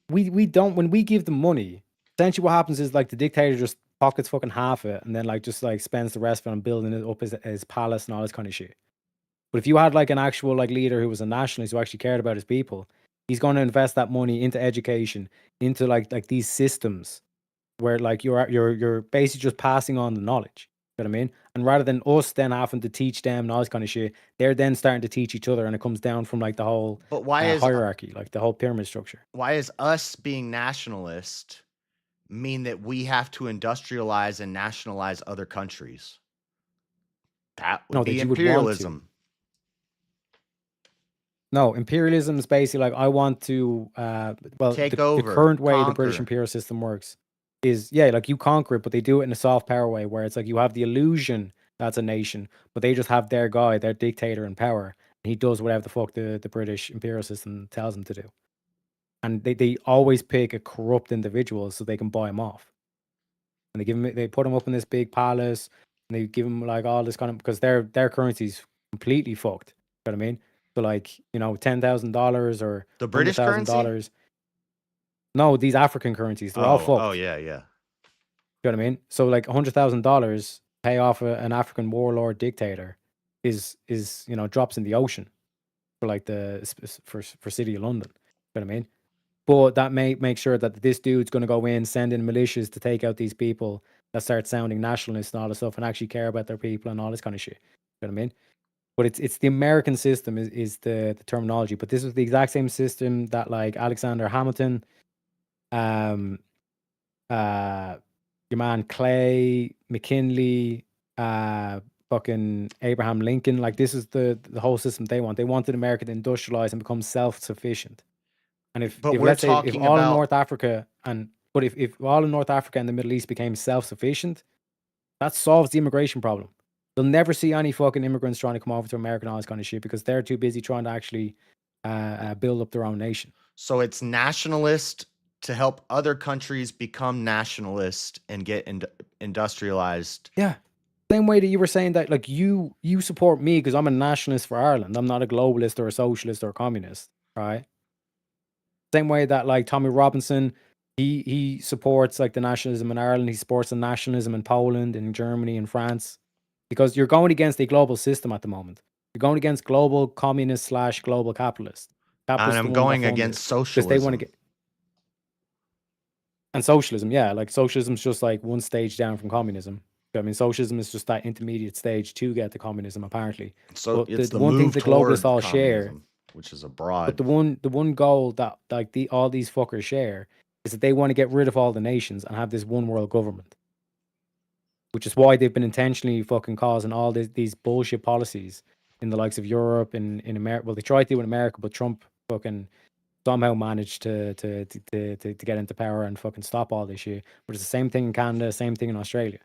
We don't. When we give them money, essentially what happens is like the dictator just pockets fucking half it and then like just like spends the rest of it on building it up his palace and all this kind of shit. But if you had like an actual like leader who was a nationalist who actually cared about his people, He's going to invest that money into education, into like these systems where like you're basically just passing on the knowledge. You know what I mean? And rather than us then having to teach them and all this kind of shit, they're then starting to teach each other, and it comes down from like the whole But why hierarchy, like the whole pyramid structure. is us being nationalist mean that we have to industrialize and nationalize other countries? That would No, be that you would want to. imperialism. No, imperialism is basically like I want to well Take the over, current way the British conquer. imperial system works is like you conquer it, but they do it in a soft power way where it's like you have the illusion that's a nation, but they just have their guy, their dictator in power, and he does whatever the fuck the British imperial system tells him to do. And they always pick a corrupt individual so they can buy him off. And they put him up in this big palace, and they give him like all this kind of, because their currency's completely fucked. You know what I mean? So like, $10,000 or The British currency? $100,000. No, these African currencies, they're all fucked. Oh yeah. You know what I mean? So like $100,000 pay off an African warlord dictator is drops in the ocean for like for City of London. You know what I mean? But that may make sure that this dude's going to go in, send in militias to take out these people that start sounding nationalist and all this stuff and actually care about their people and all this kind of shit. You know what I mean? But it's the American system is the terminology. But this was the exact same system that like Alexander Hamilton, your man Clay, McKinley, fucking Abraham Lincoln. Like this is the whole system they want. They wanted America to industrialize and become self-sufficient. And if But we're let's say if talking all in about- North Africa if all in North Africa and the Middle East became self-sufficient, that solves the immigration problem. You'll never see any fucking immigrants trying to come over to America and all this kind of shit because they're too busy trying to actually build up their own nation. So it's nationalist to help other countries become nationalist and get industrialized. Yeah. Same way that you were saying that like you support me because I'm a nationalist for Ireland. I'm not a globalist or a socialist or a communist, right? Same way that like Tommy Robinson, he supports like the nationalism in Ireland. He supports the nationalism in Poland, in Germany, in France, because you're going against a global system at the moment. You're going against global communist / global capitalist. And I'm going against socialism. They want to get and socialism, yeah, like socialism's just like one stage down from communism. I mean, socialism is just that intermediate stage to get to communism, apparently. So But it's the the one thing move the globalists toward all share, communism, which is abroad. but the one goal that like all these fuckers share is that they want to get rid of all the nations and have this one world government. Which is why they've been intentionally fucking causing all these bullshit policies in the likes of Europe and in America. Well, they tried to in America, but Trump fucking somehow managed to get into power and fucking stop all this shit. But it's the same thing in Canada, same thing in Australia.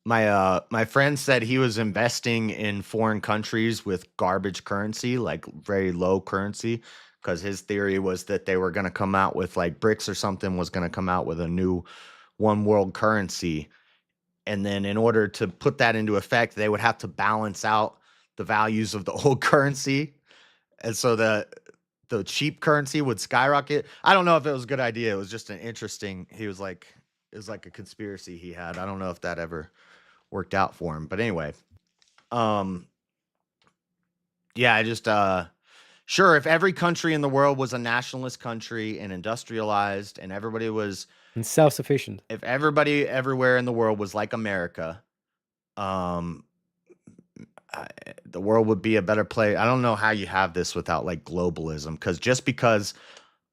My friend said he was investing in foreign countries with garbage currency, like very low currency, because his theory was that they were going to come out with like BRICS or something was going to come out with a new one world currency. And then in order to put that into effect, they would have to balance out the values of the old currency. And so the cheap currency would skyrocket. I don't know if it was a good idea. It was just it was like a conspiracy he had. I don't know if that ever worked out for him. But anyway, yeah, I just sure, if every country in the world was a nationalist country and industrialized and everybody was And self-sufficient. if everybody everywhere in the world was like America, the world would be a better place. I don't know how you have this without like globalism, because just because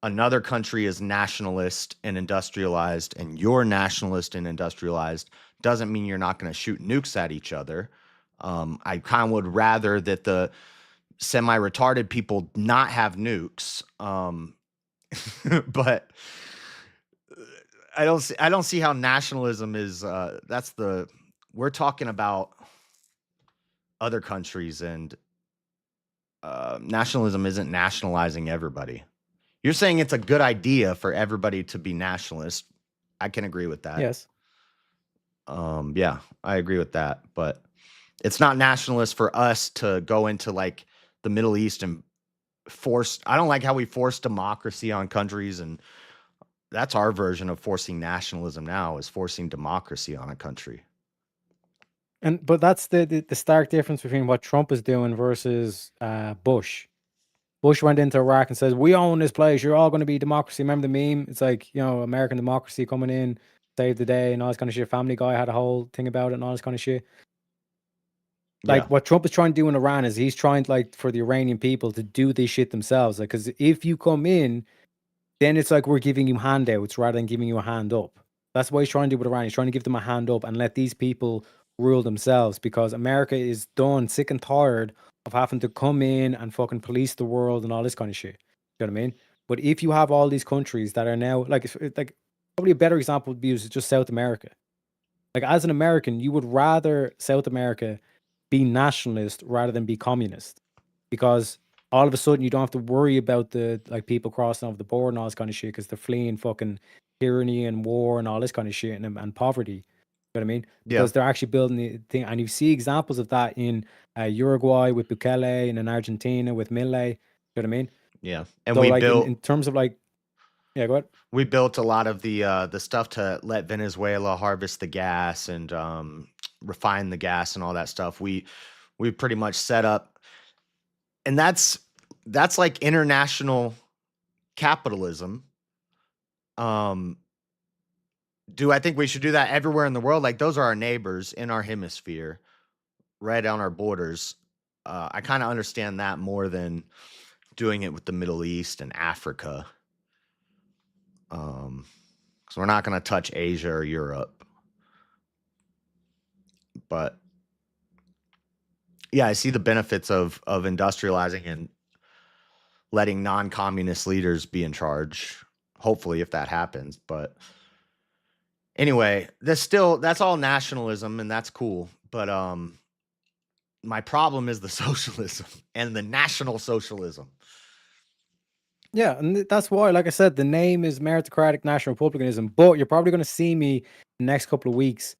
another country is nationalist and industrialized and you're nationalist and industrialized doesn't mean you're not going to shoot nukes at each other. I kind of would rather that the semi-retarded people not have nukes. But I don't see how nationalism is we're talking about other countries, and nationalism isn't nationalizing everybody. You're saying it's a good idea for everybody to be nationalist. I can agree with that. Yes. Yeah, I agree with that, but it's not nationalist for us to go into like the Middle East and I don't like how we force democracy on countries, and that's our version of forcing nationalism now, is forcing democracy on a country. But that's the stark difference between what Trump is doing versus Bush. Bush went into Iraq and says, "We own this place. You're all going to be democracy." Remember the meme? It's like, American democracy coming in, save the day, and all this kind of shit. Family Guy had a whole thing about it and all this kind of shit. Like, what Trump is trying to do in Iran is he's trying for the Iranian people to do this shit themselves. Like, because if you come in, then it's like we're giving you handouts rather than giving you a hand up. That's what he's trying to do with Iran. He's trying to give them a hand up and let these people rule themselves, because America is done, sick and tired of having to come in and fucking police the world and all this kind of shit. You know what I mean? But if you have all these countries that are now, like probably a better example would be is just South America. Like, as an American, you would rather South America be nationalist rather than be communist, because all of a sudden you don't have to worry about the people crossing over the border and all this kind of shit, because they're fleeing fucking tyranny and war and all this kind of shit and poverty. You know what I mean? Because they're actually building the thing, and you see examples of that in Uruguay with Bukele and in Argentina with Milei. You know what I mean? Yeah, and So we like built in terms of like, yeah, go ahead. we built a lot of the stuff to let Venezuela harvest the gas and refine the gas and all that stuff. We pretty much set up, and that's like international capitalism. Do I think we should do that everywhere in the world? Like, those are our neighbors in our hemisphere, right on our borders. I kind of understand that more than doing it with the Middle East and Africa. Because we're not going to touch Asia or Europe. But yeah, I see the benefits of industrializing and letting non-communist leaders be in charge. Hopefully, if that happens. But anyway, that's all nationalism, and that's cool. But my problem is the socialism and the National Socialism. Yeah, and that's why, like I said, the name is Meritocratic National Republicanism. But you're probably going to see me the next couple of weeks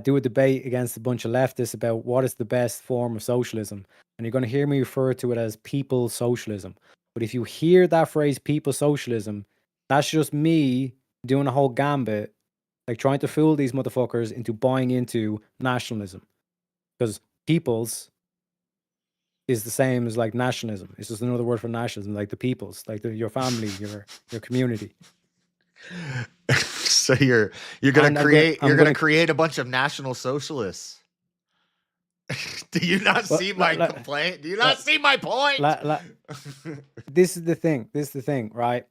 do a debate against a bunch of leftists about what is the best form of socialism. And you're going to hear me refer to it as people socialism. But if you hear that phrase, people socialism, that's just me doing a whole gambit, like trying to fool these motherfuckers into buying into nationalism. Because people's is the same as like nationalism. It's just another word for nationalism, like the people's, like your family, your community. So you're gonna create a bunch of national socialists. Do you not see my complaint? Do you not see my point? This is the thing, right?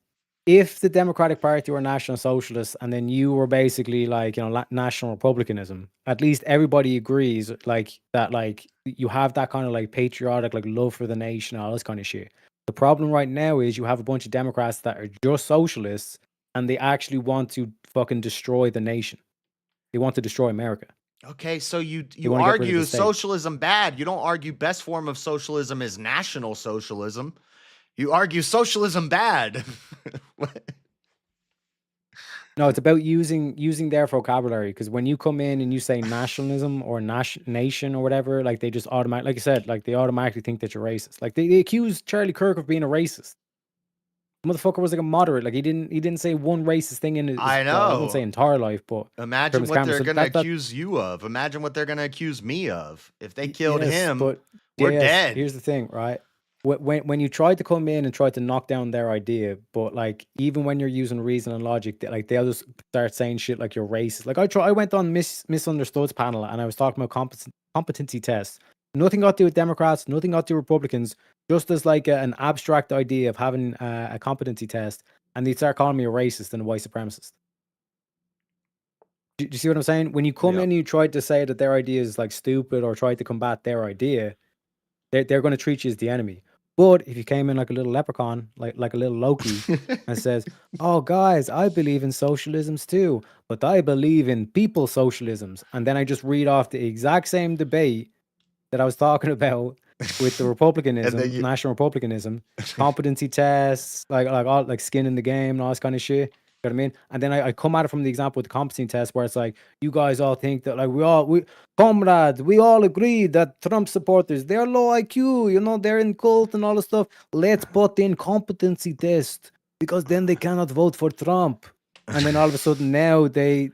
If the Democratic Party were National Socialists and then you were basically like, National Republicanism, at least everybody agrees like that, like you have that kind of like patriotic, like love for the nation, all this kind of shit. The problem right now is you have a bunch of Democrats that are just socialists and they actually want to fucking destroy the nation. They want to destroy America. Okay, so you argue socialism bad. You don't argue best form of socialism is National Socialism. You argue socialism bad. No, it's about using their vocabulary, because when you come in and you say nationalism or nation or whatever, like they just automatically, like you said, like they automatically think that you're racist. Like they accused Charlie Kirk of being a racist. The motherfucker was like a moderate. Like he didn't say one racist thing in his I know. I won't say entire life, but imagine what they're gonna accuse you of. Imagine what they're gonna accuse me of. If they killed him, but we're dead. Here's the thing, right? When you try to come in and try to knock down their idea, but like even when you're using reason and logic, like they'll just start saying shit like you're racist. Like I went on Misunderstood's panel and I was talking about competency tests. Nothing got to do with Democrats, nothing got to do with Republicans, just as like an abstract idea of having a competency test, and they'd start calling me a racist and a white supremacist. Do you see what I'm saying? When you come in and you try to say that their idea is like stupid or try to combat their idea, they're going to treat you as the enemy. But if you came in like a little leprechaun, like a little Loki, and says, "Oh, guys, I believe in socialisms too, but I believe in people socialisms," and then I just read off the exact same debate that I was talking about with the Republicanism, National Republicanism, competency tests, like all like skin in the game and all this kind of shit. You know what I mean? And then I come at it from the example with the competency test, where it's like, you guys all think that like we comrades, we all agree that Trump supporters, they're low IQ, they're in cult and all this stuff. Let's put in competency test because then they cannot vote for Trump. And then all of a sudden now they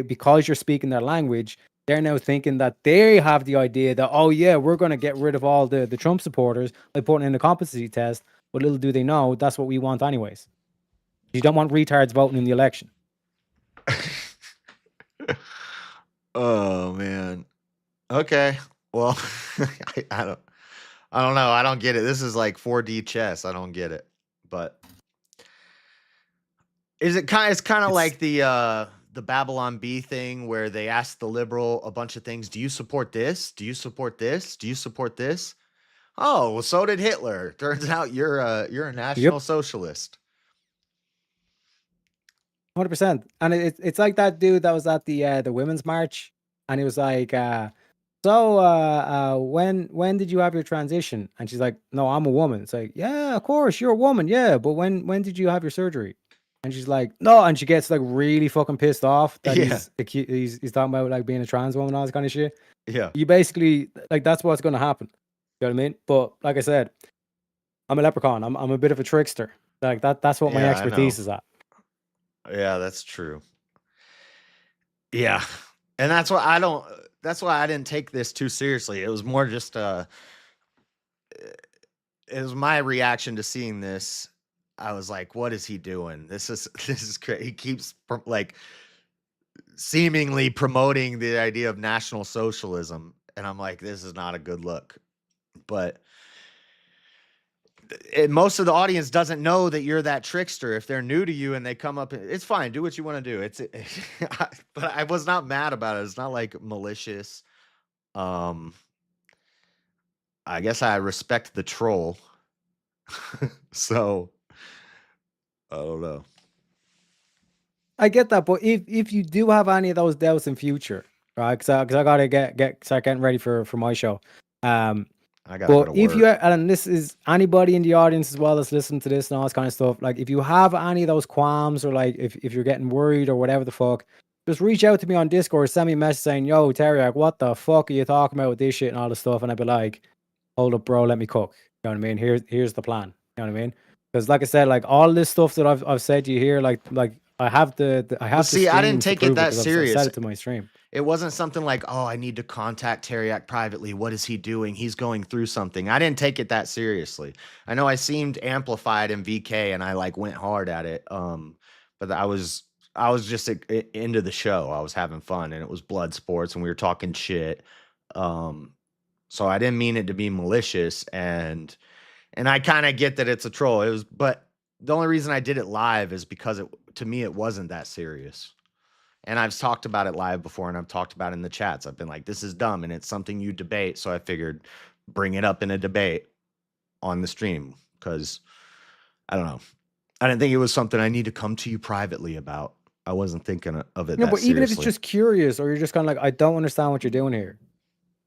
because you're speaking their language, they're now thinking that they have the idea that, oh yeah, we're going to get rid of all the Trump supporters by putting in a competency test. But little do they know, that's what we want anyways. You don't want retards voting in the election. Oh man. Okay. Well, I don't know. I don't get it. This is like 4D chess. I don't get it. But is it kind? It's kind of like the Babylon Bee thing where they ask the liberal a bunch of things. Do you support this? Do you support this? Do you support this? Oh, well, so did Hitler. Turns out you're a National Socialist. 100%. And it's like that dude that was at the women's march, and he was like, when did you have your transition? And she's like, no, I'm a woman. It's like, yeah, of course, you're a woman, yeah, but when did you have your surgery? And she's like, no, and she gets like really fucking pissed off that Yeah. he's talking about like being a trans woman and all this kind of shit. Yeah. You basically like that's what's gonna happen. You know what I mean? But like I said, I'm a leprechaun. I'm a bit of a trickster. Like that's what my Yeah, I expertise know. is at. Yeah, that's true. Yeah. And that's why I didn't take this too seriously. It was more just it was my reaction to seeing this. I was like, what is he doing? This is crazy. He keeps like seemingly promoting the idea of National Socialism, and I'm like, this is not a good look. But most of the audience doesn't know that you're that trickster. If they're new to you and they come up, it's fine. Do what you want to do. But I was not mad about it. It's not like malicious. I guess I respect the troll. So I don't know. I get that, but if you do have any of those doubts in future, right? Because I gotta start getting ready for my show. I gotta go But to if you work. and this is anybody in the audience as well that's listening to this and all this kind of stuff, like if you have any of those qualms or like if you're getting worried or whatever the fuck, just reach out to me on Discord, send me a message saying, yo, Terry, like, what the fuck are you talking about with this shit and all this stuff? And I'd be like, hold up, bro, let me cook. You know what I mean? Here's the plan. You know what I mean? Because like I said, like all this stuff that I've said to you here, like I have I have see, I didn't streams to take it prove that because I've serious. said it to my stream. It wasn't something like, oh, I need to contact Teriak privately. What is he doing? He's going through something. I didn't take it that seriously. I know I seemed amplified in VK and I like went hard at it. But I was just into the show. I was having fun and it was blood sports and we were talking shit. So I didn't mean it to be malicious and I kind of get that it's a troll. But the only reason I did it live is because to me it wasn't that serious. And I've talked about it live before and I've talked about it in the chats. I've been like, this is dumb and it's something you debate. So I figured bring it up in a debate on the stream because I don't know. I didn't think it was something I need to come to you privately about. I wasn't thinking of it No, that but even if it's seriously. just curious or you're just kind of like, I don't understand what you're doing here.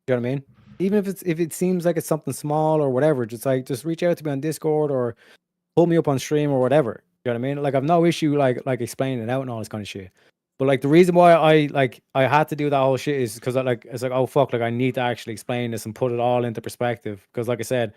You know what I mean? Even if it seems like it's something small or whatever, just reach out to me on Discord or pull me up on stream or whatever. You know what I mean? Like I've no issue like explaining it out and all this kind of shit. But like the reason why I had to do that whole shit is because it's like, oh fuck, like I need to actually explain this and put it all into perspective. Because like I said,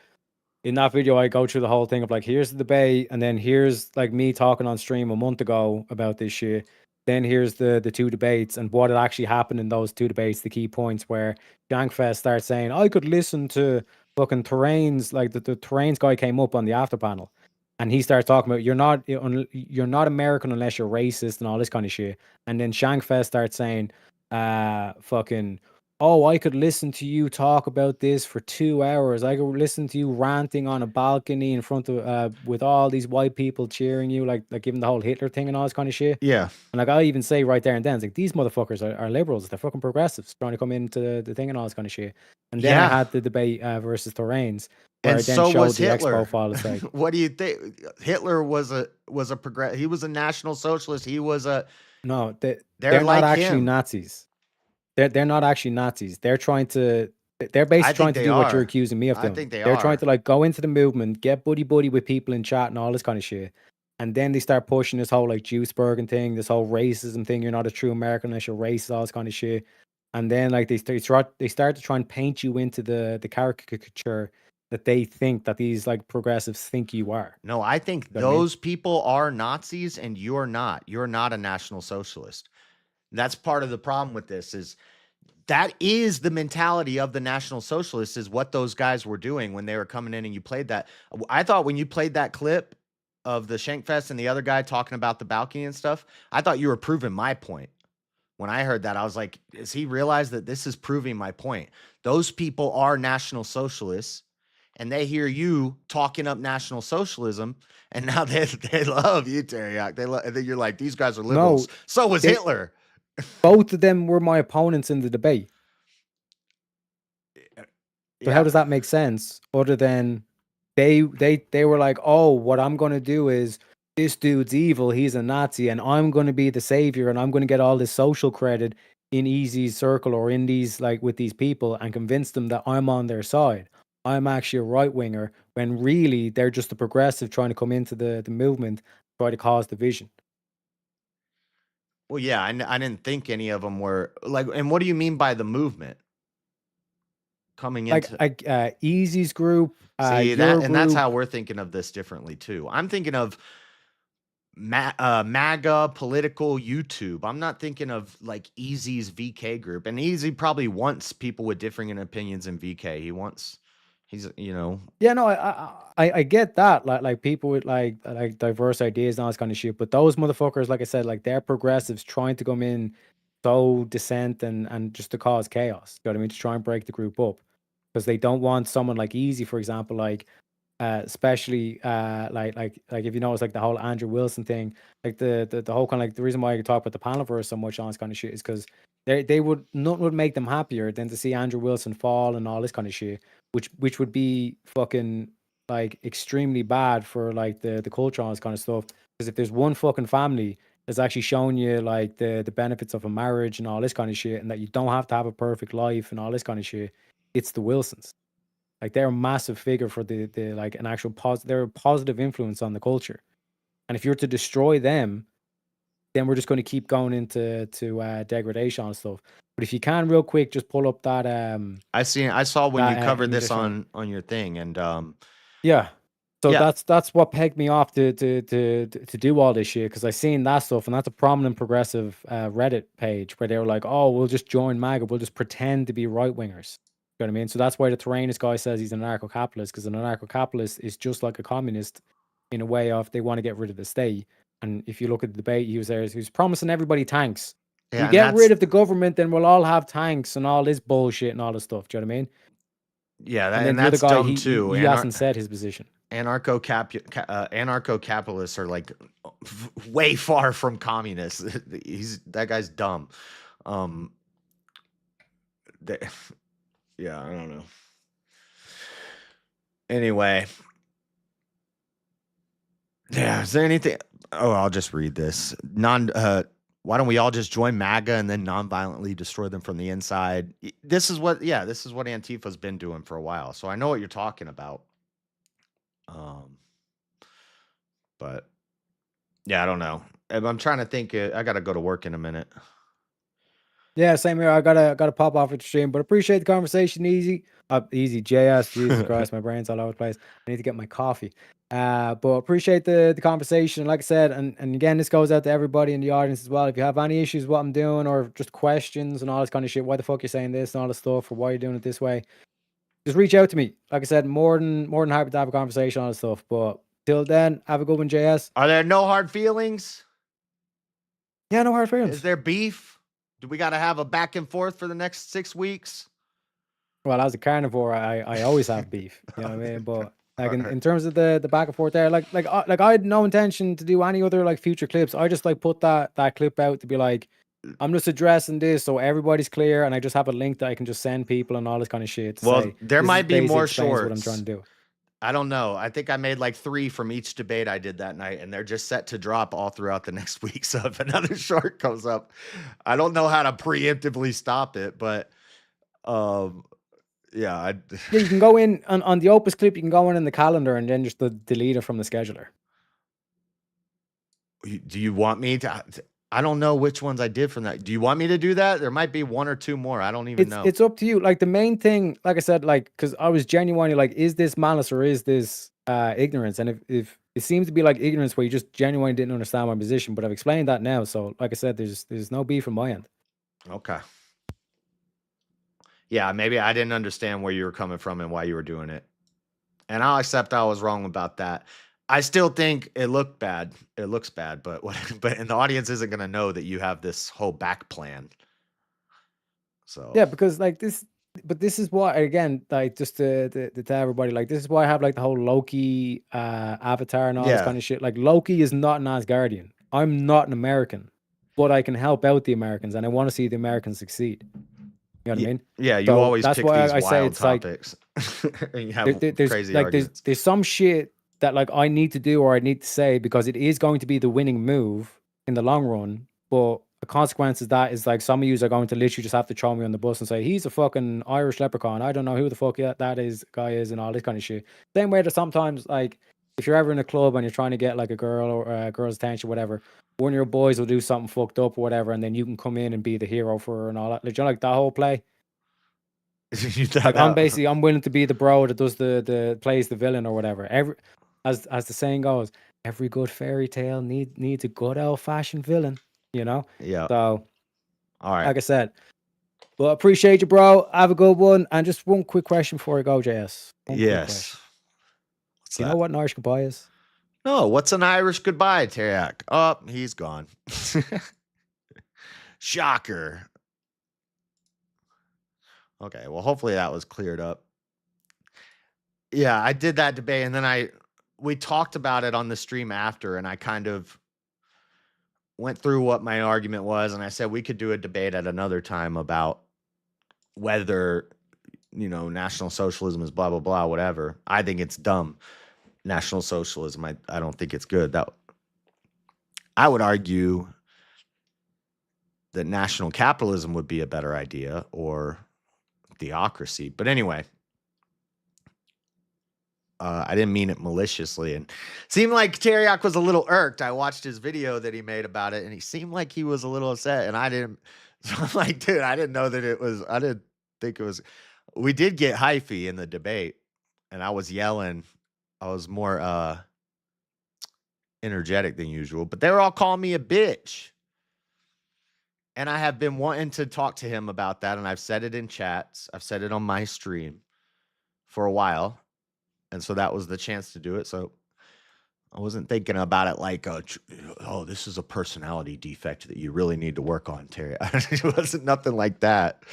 in that video I go through the whole thing of like here's the debate and then here's like me talking on stream a month ago about this shit. Then here's the two debates and what had actually happened in those two debates, the key points where Jankfest starts saying, I could listen to fucking Terrains, like the Terrains guy came up on the after panel and he starts talking about you're not American unless you're racist and all this kind of shit. And then Shankfest starts saying, fucking, oh, I could listen to you talk about this for 2 hours. I could listen to you ranting on a balcony in front of with all these white people cheering you, like giving the whole Hitler thing and all this kind of shit. Yeah. And like I even say right there and then, it's like these motherfuckers are liberals. They're fucking progressives trying to come into the thing and all this kind of shit. And then I had the debate versus Terrains. And so was the Hitler. expo file. It's like, what do you think? Hitler was a progressive. He was a National Socialist. He was a no. They're not like actually him. Nazis. They're not actually Nazis. They're trying to. They're basically trying to do what you're accusing me of doing. I think they're trying to like go into the movement, get buddy with people in chat and all this kind of shit. And then they start pushing this whole like Juiceburger thing, this whole racism thing. You're not a true American unless you're racist, all this kind of shit. And then like they start to try and paint you into the caricature that they think that these like progressives think you are. No, I think those people are Nazis and you're not. You're not a National Socialist. That's part of the problem with this is that is the mentality of the National Socialists, is what those guys were doing when they were coming in and you played that. I thought when you played that clip of the Shankfest and the other guy talking about the balcony and stuff, I thought you were proving my point. When I heard that, I was like, does he realize that this is proving my point? Those people are National Socialists, and they hear you talking up National Socialism, and now they love you, Teriak. And then you're like, these guys are liberals. No, So was they- Hitler. both of them were my opponents in the debate. So how does that make sense? Other than they were like, oh, what I'm gonna do is, this dude's evil, he's a Nazi, and I'm gonna be the savior, and I'm gonna get all this social credit in Easy's circle or in these, like, with these people, and convince them that I'm on their side. I'm actually a right winger, when really they're just a progressive trying to come into the movement, try to cause division. Well, yeah, I didn't think any of them were like. And what do you mean by the movement coming Like, into? Easy's group, See your that, and that's group. how we're thinking of this differently too. I'm thinking of MAGA political YouTube. I'm not thinking of like Easy's VK group. And Easy probably wants people with differing opinions in VK. He's Yeah, no, I get that. Like people with like diverse ideas and all this kind of shit. But those motherfuckers, like I said, like they're progressives trying to come in, sow dissent and just to cause chaos. You know what I mean? To try and break the group up. Because they don't want someone like Easy, for example, like especially like if you notice, like the whole Andrew Wilson thing, like the whole kind of, like, the reason why I talk about the panelverse so much on this kind of shit is because they would, nothing would make them happier than to see Andrew Wilson fall and all this kind of shit, which would be fucking like extremely bad for like the culture and all this kind of stuff. Because if there's one fucking family that's actually showing you like the benefits of a marriage and all this kind of shit, and that you don't have to have a perfect life and all this kind of shit, it's the Wilsons. Like they're a massive figure for the like an actual they're a positive influence on the culture. And if you're to destroy them, then we're just going to keep going into degradation and stuff. But if you can, real quick, just pull up that I saw when you covered image this I showed. on your thing, and Yeah. So yeah. that's what pegged me off to do all this shit, because I seen that stuff, and that's a prominent progressive Reddit page where they were like, oh, we'll just join MAGA, we'll just pretend to be right wingers. You know what I mean? So that's why the Terrainist guy says he's an anarcho-capitalist, because an anarcho-capitalist is just like a communist in a way of they want to get rid of the state. And if you look at the debate, he was promising everybody tanks. Yeah, We and get rid of the government, then we'll all have tanks and all this bullshit and all this stuff. Do you know what I mean? Yeah, And then the other that's guy, dumb too. he hasn't said his position. Anarcho-capitalists are like way far from communists. That guy's dumb. Yeah, I don't know. Anyway, yeah, is there anything? Oh, I'll just read this. Why don't we all just join MAGA and then non-violently destroy them from the inside? This is what Antifa's been doing for a while. So I know what you're talking about. But yeah, I don't know. I'm trying to think. I got to go to work in a minute. Yeah, same here. I gotta pop off at the stream, but appreciate the conversation. Easy JS. Jesus Christ, my brain's all over the place. I need to get my coffee. But appreciate the conversation. Like I said, and again, this goes out to everybody in the audience as well. If you have any issues with what I'm doing, or just questions and all this kind of shit, why the fuck you're saying this and all this stuff, or why you're doing it this way, just reach out to me. Like I said, more than happy to have a conversation on this stuff. But till then, have a good one, JS. Are there no hard feelings? Yeah, no hard feelings. Is there beef? Do we got to have a back and forth for the next 6 weeks? Well, as a carnivore, I always have beef. You know what I mean? But like in terms of the back and forth there, like I had no intention to do any other like future clips. I just like put that clip out to be like, I'm just addressing this so everybody's clear, and I just have a link that I can just send people and all this kind of shit. To say, there might be more shorts. What I'm trying to do. I don't know. I think I made like 3 from each debate I did that night, and they're just set to drop all throughout the next week. So if another short comes up, I don't know how to preemptively stop it, but yeah, you can go in on the Opus clip. You can go in the calendar and then just delete it from the scheduler. Do you want me to? I don't know which ones I did from that. Do you want me to do that? There might be 1 or 2 more. I don't even know. It's up to you. Like the main thing, like I said, like, because I was genuinely like, is this malice or is this ignorance? And if it seems to be like ignorance where you just genuinely didn't understand my position, but I've explained that now. So like I said, there's no beef from my end. Okay. Yeah, maybe I didn't understand where you were coming from and why you were doing it. And I'll accept I was wrong about that. I still think it looked bad. It looks bad, but but and the audience isn't gonna know that you have this whole back plan. So Yeah, because like this, but this is why again, like just to tell everybody, like this is why I have like the whole Loki avatar and all this yeah, kind of shit. Like Loki is not an Asgardian. I'm not an American, but I can help out the Americans, and I want to see the Americans succeed. You know what I mean? yeah, you So always that's pick why these I say wild it's like topics. And you have crazy there's arguments. there's some shit that like I need to do or I need to say because it is going to be the winning move in the long run. But the consequence of that is like some of you are going to literally just have to throw me on the bus and say he's a fucking Irish leprechaun. I don't know who the fuck that is guy is and all this kind of shit. Same way that sometimes like if you're ever in a club and you're trying to get like a girl or a girl's attention, whatever, one of your boys will do something fucked up or whatever, and then you can come in and be the hero for her and all that. Like, you know, like that whole play. You thought Like that- I'm willing to be the bro that does the plays the villain or whatever. Every as the saying goes, every good fairy tale needs a good old fashioned villain, you know? yeah. So All right. like I said, well, appreciate you, bro. Have a good one. And just one quick question before I go, JS. One quick question. Yes. What's Do you that? know what an Irish goodbye is? No, what's an Irish goodbye, Teriak? Oh, he's gone. Shocker. Okay, well, hopefully that was cleared up. Yeah, I did that debate, and then we talked about it on the stream after, and I kind of went through what my argument was, and I said we could do a debate at another time about whether, National Socialism is blah, blah, blah, whatever. I think it's dumb. National Socialism, I don't think it's good. I would argue that national capitalism would be a better idea, or theocracy. But anyway, I didn't mean it maliciously, and seemed like Teriak was a little irked. I watched his video that he made about it, and he seemed like he was a little upset, and I didn't. So I'm like, dude, I didn't know that it was. I didn't think it was. We did get hyphy in the debate, and I was yelling. I was more energetic than usual, but they were all calling me a bitch. And I have been wanting to talk to him about that, and I've said it in chats. I've said it on my stream for a while. And so that was the chance to do it. So I wasn't thinking about it like, oh, this is a personality defect that you really need to work on, Terry. It wasn't nothing like that.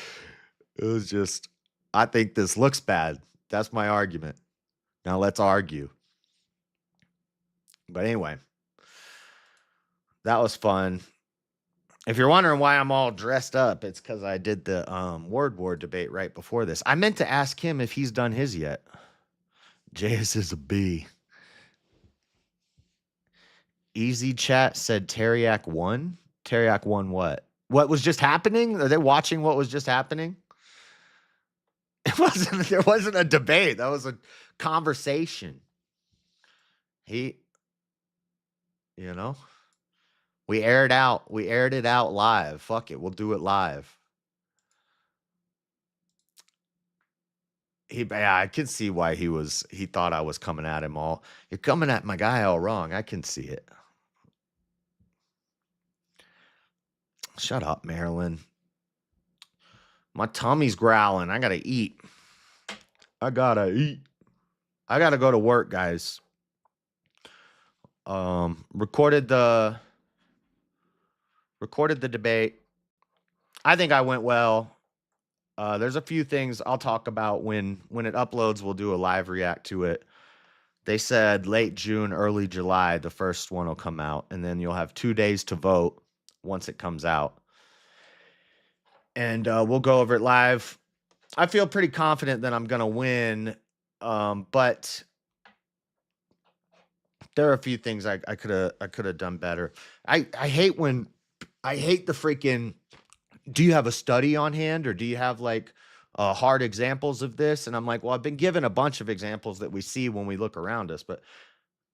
It was just, I think this looks bad. That's my argument. Now let's argue. But anyway, that was fun. If you're wondering why I'm all dressed up, it's because I did the word war debate right before this. I meant to ask him if he's done his yet. JS is a B. Easy Chat said Teriak won. Teriak won what? What was just happening? Are they watching what was just happening? There wasn't a debate. That was a conversation. We aired it out live. Fuck it. We'll do it live. I can see why he thought I was coming at him all. You're coming at my guy all wrong. I can see it. Shut up, Marilyn. My tummy's growling. I gotta eat. I gotta go to work, guys. Recorded the debate. I think I went well. There's a few things I'll talk about when it uploads. We'll do a live react to it. They said late June, early July, the first one will come out, and then you'll have 2 days to vote once it comes out. And we'll go over it live. I feel pretty confident that I'm gonna win, but there are a few things I could have done better. I hate the freaking. Do you have a study on hand, or do you have like hard examples of this? And I'm like, well, I've been given a bunch of examples that we see when we look around us, but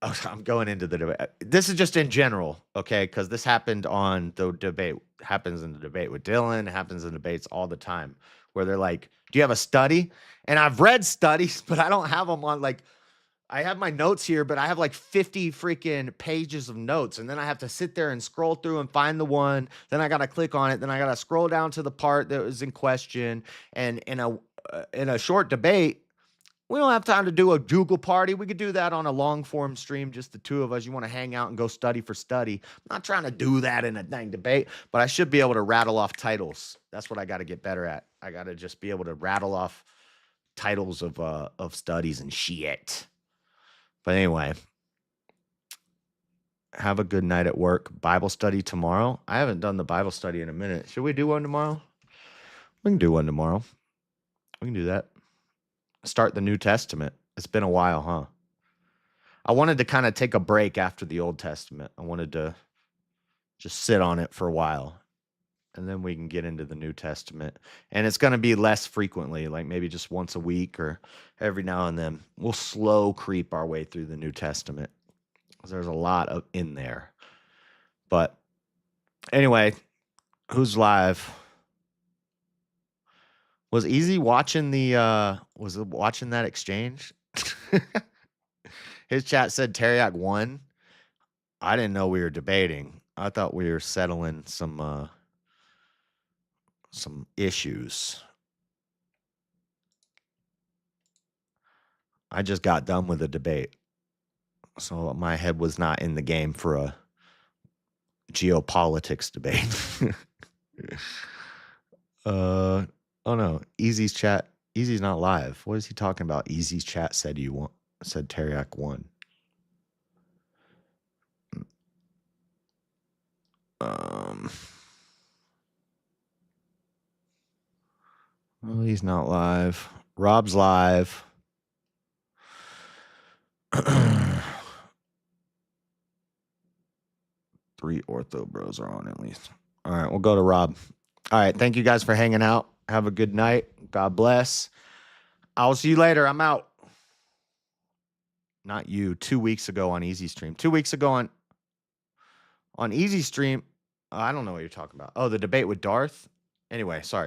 I'm going into the debate. This is just in general, okay? Because this happened on the debate, happens in the debate with Dylan, happens in debates all the time, where they're like, do you have a study? And I've read studies, but I don't have them on like, I have my notes here, but I have like 50 freaking pages of notes, and then I have to sit there and scroll through and find the one. Then I got to click on it. Then I got to scroll down to the part that was in question. And in a short debate, we don't have time to do a Google party. We could do that on a long form stream, just the two of us. You want to hang out and go study for study. I'm not trying to do that in a dang debate, but I should be able to rattle off titles. That's what I got to get better at. I got to just be able to rattle off titles of studies and shit. But anyway, have a good night at work. Bible study tomorrow. I haven't done the Bible study in a minute. Should we do one tomorrow? We can do one tomorrow. We can do that. Start the New Testament. It's been a while, huh? I wanted to kind of take a break after the Old Testament. I wanted to just sit on it for a while, and then we can get into the New Testament. And it's going to be less frequently, like maybe just once a week or every now and then. We'll slow creep our way through the New Testament, because there's a lot of in there. But anyway, who's live? Was Easy watching watching that exchange? His chat said Teriak won. I didn't know we were debating. I thought we were settling some issues. I just got done with the debate, so my head was not in the game for a geopolitics debate. Oh no, Easy's chat. Easy's not live. What is he talking about? Easy's chat said Teriak won. Well, he's not live. Rob's live. 3 ortho bros are on at least. All right, we'll go to Rob. All right, thank you guys for hanging out. Have a good night. God bless. I'll see you later. I'm out. Not you. 2 weeks ago on Easy Stream. 2 weeks ago on Easy Stream. I don't know what you're talking about. Oh, the debate with Darth? Anyway, sorry.